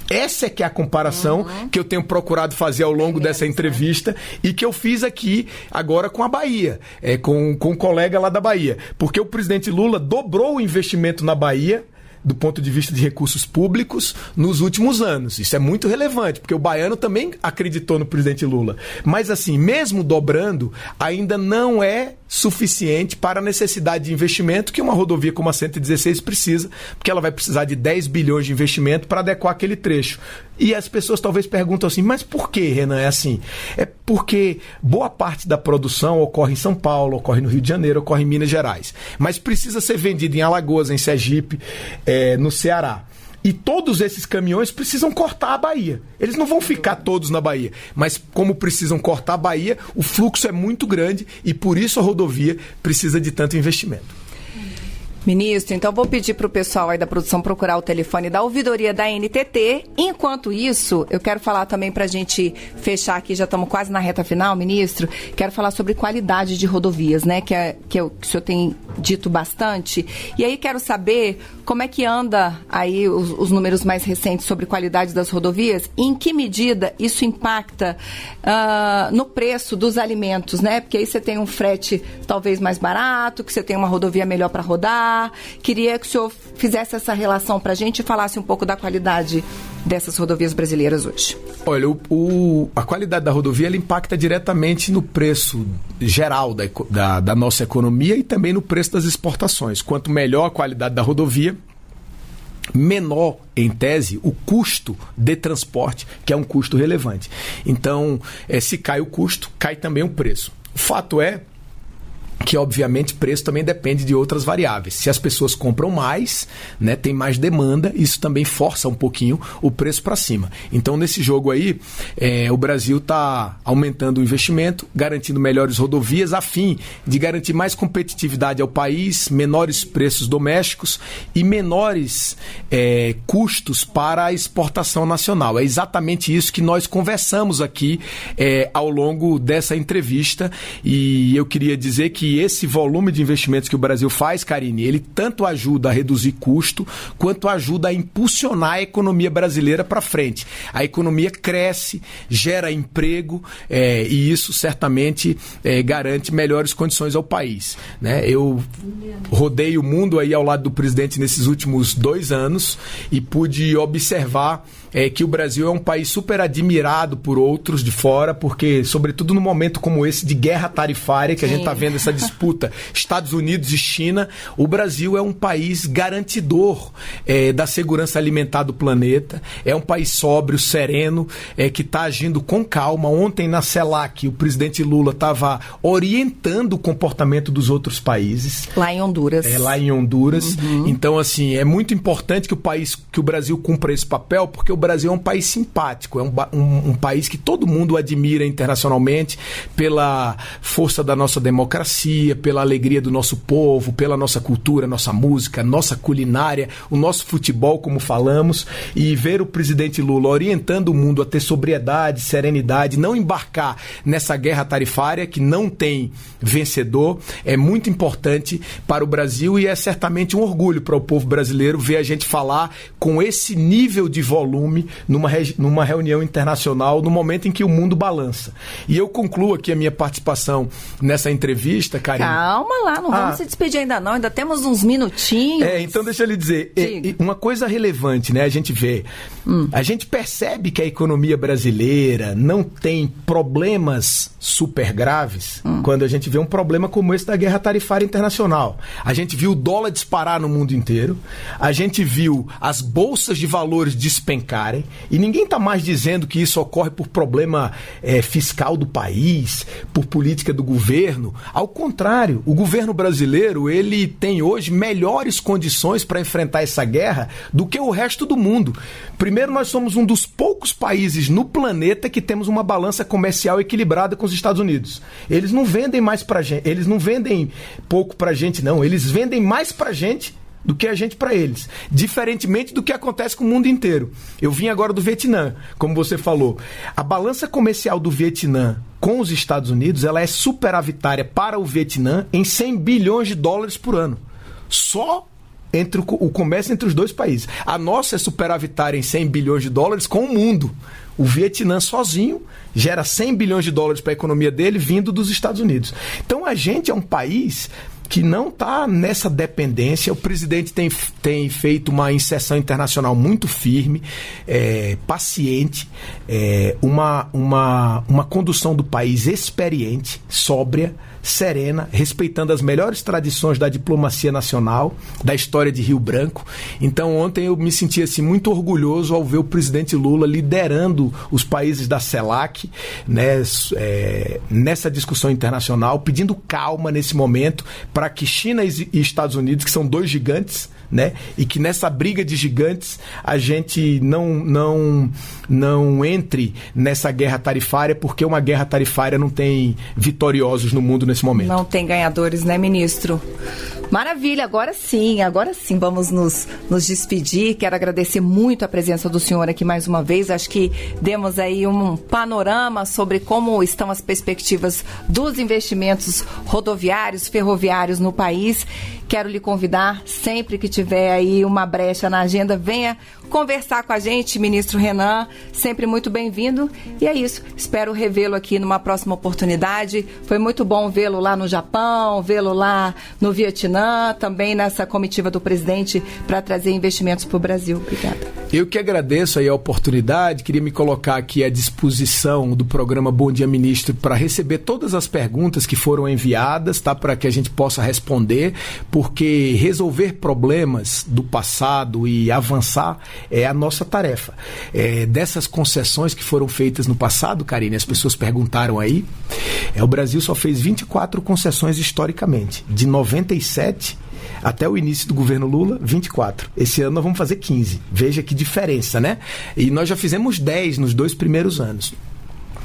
Essa é que é a comparação que eu tenho procurado fazer ao longo dessa entrevista e que eu fiz aqui agora com a Bahia, com um colega lá da Bahia. Porque o presidente Lula dobrou o investimento na Bahia do ponto de vista de recursos públicos nos últimos anos. Isso é muito relevante, porque o baiano também acreditou no presidente Lula. Mas assim, mesmo dobrando, ainda não é suficiente para a necessidade de investimento que uma rodovia como a 116 precisa, porque ela vai precisar de 10 bilhões de investimento para adequar aquele trecho. E as pessoas talvez perguntam assim, mas por que, Renan, é assim? É porque boa parte da produção ocorre em São Paulo, ocorre no Rio de Janeiro, ocorre em Minas Gerais. Mas precisa ser vendido em Alagoas, em Sergipe, no Ceará. E todos esses caminhões precisam cortar a Bahia. Eles não vão ficar todos na Bahia. Mas como precisam cortar a Bahia, o fluxo é muito grande e por isso a rodovia precisa de tanto investimento. Ministro, então vou pedir para o pessoal aí da produção procurar o telefone da ouvidoria da NTT. Enquanto isso, eu quero falar também para a gente fechar aqui, já estamos quase na reta final, ministro, quero falar sobre qualidade de rodovias, né, que o senhor tem dito bastante. E aí quero saber como é que anda aí os números mais recentes sobre qualidade das rodovias e em que medida isso impacta no preço dos alimentos, né? Porque aí você tem um frete talvez mais barato, que você tem uma rodovia melhor para rodar. Queria que o senhor fizesse essa relação para a gente e falasse um pouco da qualidade dessas rodovias brasileiras hoje. Olha, a qualidade da rodovia ela impacta diretamente no preço geral da nossa economia e também no preço das exportações. Quanto melhor a qualidade da rodovia, menor, em tese, o custo de transporte, que é um custo relevante. Então, se cai o custo, cai também o preço. O fato é que, obviamente, preço também depende de outras variáveis. Se as pessoas compram mais, né, tem mais demanda, isso também força um pouquinho o preço para cima. Então, nesse jogo aí, o Brasil está aumentando o investimento, garantindo melhores rodovias, a fim de garantir mais competitividade ao país, menores preços domésticos e menores custos para a exportação nacional. É exatamente isso que nós conversamos aqui ao longo dessa entrevista, e eu queria dizer que esse volume de investimentos que o Brasil faz, Karine, ele tanto ajuda a reduzir custo, quanto ajuda a impulsionar a economia brasileira para frente. A economia cresce, gera emprego, e isso certamente garante melhores condições ao país, né? Eu rodei o mundo aí ao lado do presidente nesses últimos 2 anos e pude observar que o Brasil é um país super admirado por outros de fora, porque, sobretudo no momento como esse de guerra tarifária, que a gente está vendo essa disputa Estados Unidos e China, o Brasil é um país garantidor da segurança alimentar do planeta, é um país sóbrio, sereno, que está agindo com calma. Ontem na CELAC, o presidente Lula estava orientando o comportamento dos outros países. Lá em Honduras. Lá em Honduras. Uhum. Então, assim, é muito importante que o Brasil cumpra esse papel, porque o Brasil é um país simpático, é um país que todo mundo admira internacionalmente pela força da nossa democracia, pela alegria do nosso povo, pela nossa cultura, nossa música, nossa culinária, o nosso futebol, como falamos, e ver o presidente Lula orientando o mundo a ter sobriedade, serenidade, não embarcar nessa guerra tarifária que não tem vencedor, é muito importante para o Brasil e é certamente um orgulho para o povo brasileiro ver a gente falar com esse nível de volume numa reunião internacional, no momento em que o mundo balança. E eu concluo aqui a minha participação nessa entrevista, Karine. Calma lá, não vamos se despedir ainda não, ainda temos uns minutinhos. Então deixa eu lhe dizer, uma coisa relevante, né, a gente vê, a gente percebe que a economia brasileira não tem problemas super graves quando a gente vê um problema como esse da guerra tarifária internacional. A gente viu o dólar disparar no mundo inteiro, a gente viu as bolsas de valores despencarem, e ninguém está mais dizendo que isso ocorre por problema fiscal do país, por política do governo. Ao contrário, o governo brasileiro ele tem hoje melhores condições para enfrentar essa guerra do que o resto do mundo. Primeiro, nós somos um dos poucos países no planeta que temos uma balança comercial equilibrada com os Estados Unidos. Eles não vendem mais para gente, eles não vendem pouco para gente, não. Eles vendem mais para gente do que a gente para eles, diferentemente do que acontece com o mundo inteiro. Eu vim agora do Vietnã, como você falou. A balança comercial do Vietnã com os Estados Unidos, ela é superavitária para o Vietnã em 100 bilhões de dólares por ano. Só entre o comércio entre os dois países. A nossa é superavitária em 100 bilhões de dólares com o mundo. O Vietnã sozinho gera 100 bilhões de dólares para a economia dele vindo dos Estados Unidos. Então a gente é um país que não está nessa dependência. O presidente tem feito uma inserção internacional muito firme, paciente, uma condução do país experiente, sóbria, serena, respeitando as melhores tradições da diplomacia nacional, da história de Rio Branco. Então ontem eu me senti assim, muito orgulhoso ao ver o presidente Lula liderando os países da CELAC, né, nessa discussão internacional, pedindo calma nesse momento para que China e Estados Unidos, que são 2 gigantes, né, e que nessa briga de gigantes a gente não entre nessa guerra tarifária, porque uma guerra tarifária não tem vitoriosos no mundo nesse momento. Não tem ganhadores, né, ministro? Maravilha, agora sim vamos nos despedir. Quero agradecer muito a presença do senhor aqui mais uma vez. Acho que demos aí um panorama sobre como estão as perspectivas dos investimentos rodoviários, ferroviários no país. Quero lhe convidar, sempre que tiver aí uma brecha na agenda, venha conversar com a gente, ministro Renan, sempre muito bem-vindo. E é isso, espero revê-lo aqui numa próxima oportunidade. Foi muito bom vê-lo lá no Japão, vê-lo lá no Vietnã, também nessa comitiva do presidente para trazer investimentos para o Brasil. Obrigada. Eu que agradeço aí a oportunidade, queria me colocar aqui à disposição do programa Bom Dia Ministro para receber todas as perguntas que foram enviadas, tá? Para que a gente possa responder, porque resolver problemas do passado e avançar é a nossa tarefa. Dessas concessões que foram feitas no passado, Karine, as pessoas perguntaram aí, o Brasil só fez 24 concessões historicamente, de 97 até o início do governo Lula, 24. Esse ano nós vamos fazer 15. Veja que diferença, né? E nós já fizemos 10 nos 2 primeiros anos.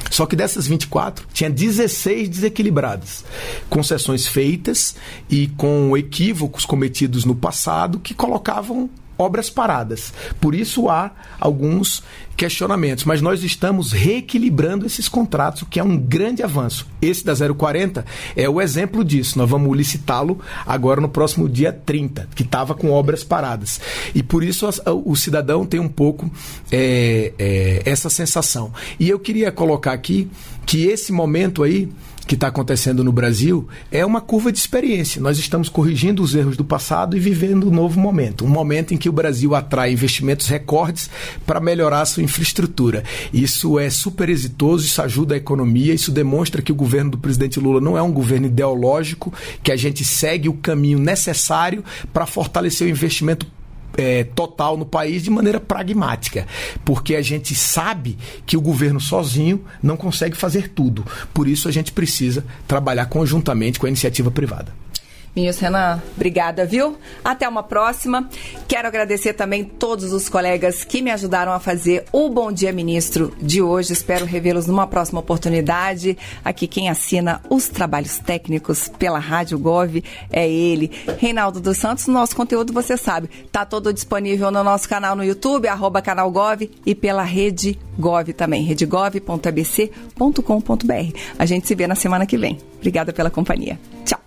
Só que dessas 24, tinha 16 desequilibradas. Concessões feitas e com equívocos cometidos no passado que colocavam obras paradas. Por isso há alguns questionamentos, mas nós estamos reequilibrando esses contratos, o que é um grande avanço. Esse da 040 é o exemplo disso. Nós vamos licitá-lo agora no próximo dia 30, que estava com obras paradas. E por isso o cidadão tem um pouco essa sensação. E eu queria colocar aqui que esse momento aí que está acontecendo no Brasil é uma curva de experiência. Nós estamos corrigindo os erros do passado e vivendo um novo momento. Um momento em que o Brasil atrai investimentos recordes para melhorar a sua infraestrutura. Isso é super exitoso, isso ajuda a economia, isso demonstra que o governo do presidente Lula não é um governo ideológico, que a gente segue o caminho necessário para fortalecer o investimento total no país de maneira pragmática, porque a gente sabe que o governo sozinho não consegue fazer tudo, por isso a gente precisa trabalhar conjuntamente com a iniciativa privada. Ministro Renan, obrigada, viu? Até uma próxima. Quero agradecer também todos os colegas que me ajudaram a fazer o Bom Dia Ministro de hoje. Espero revê-los numa próxima oportunidade. Aqui quem assina os trabalhos técnicos pela Rádio Gov é ele, Reinaldo dos Santos. Nosso conteúdo, você sabe, está todo disponível no nosso canal no YouTube, @canal Gov, e pela Rede Gov também, redegov.abc.com.br. A gente se vê na semana que vem. Obrigada pela companhia. Tchau.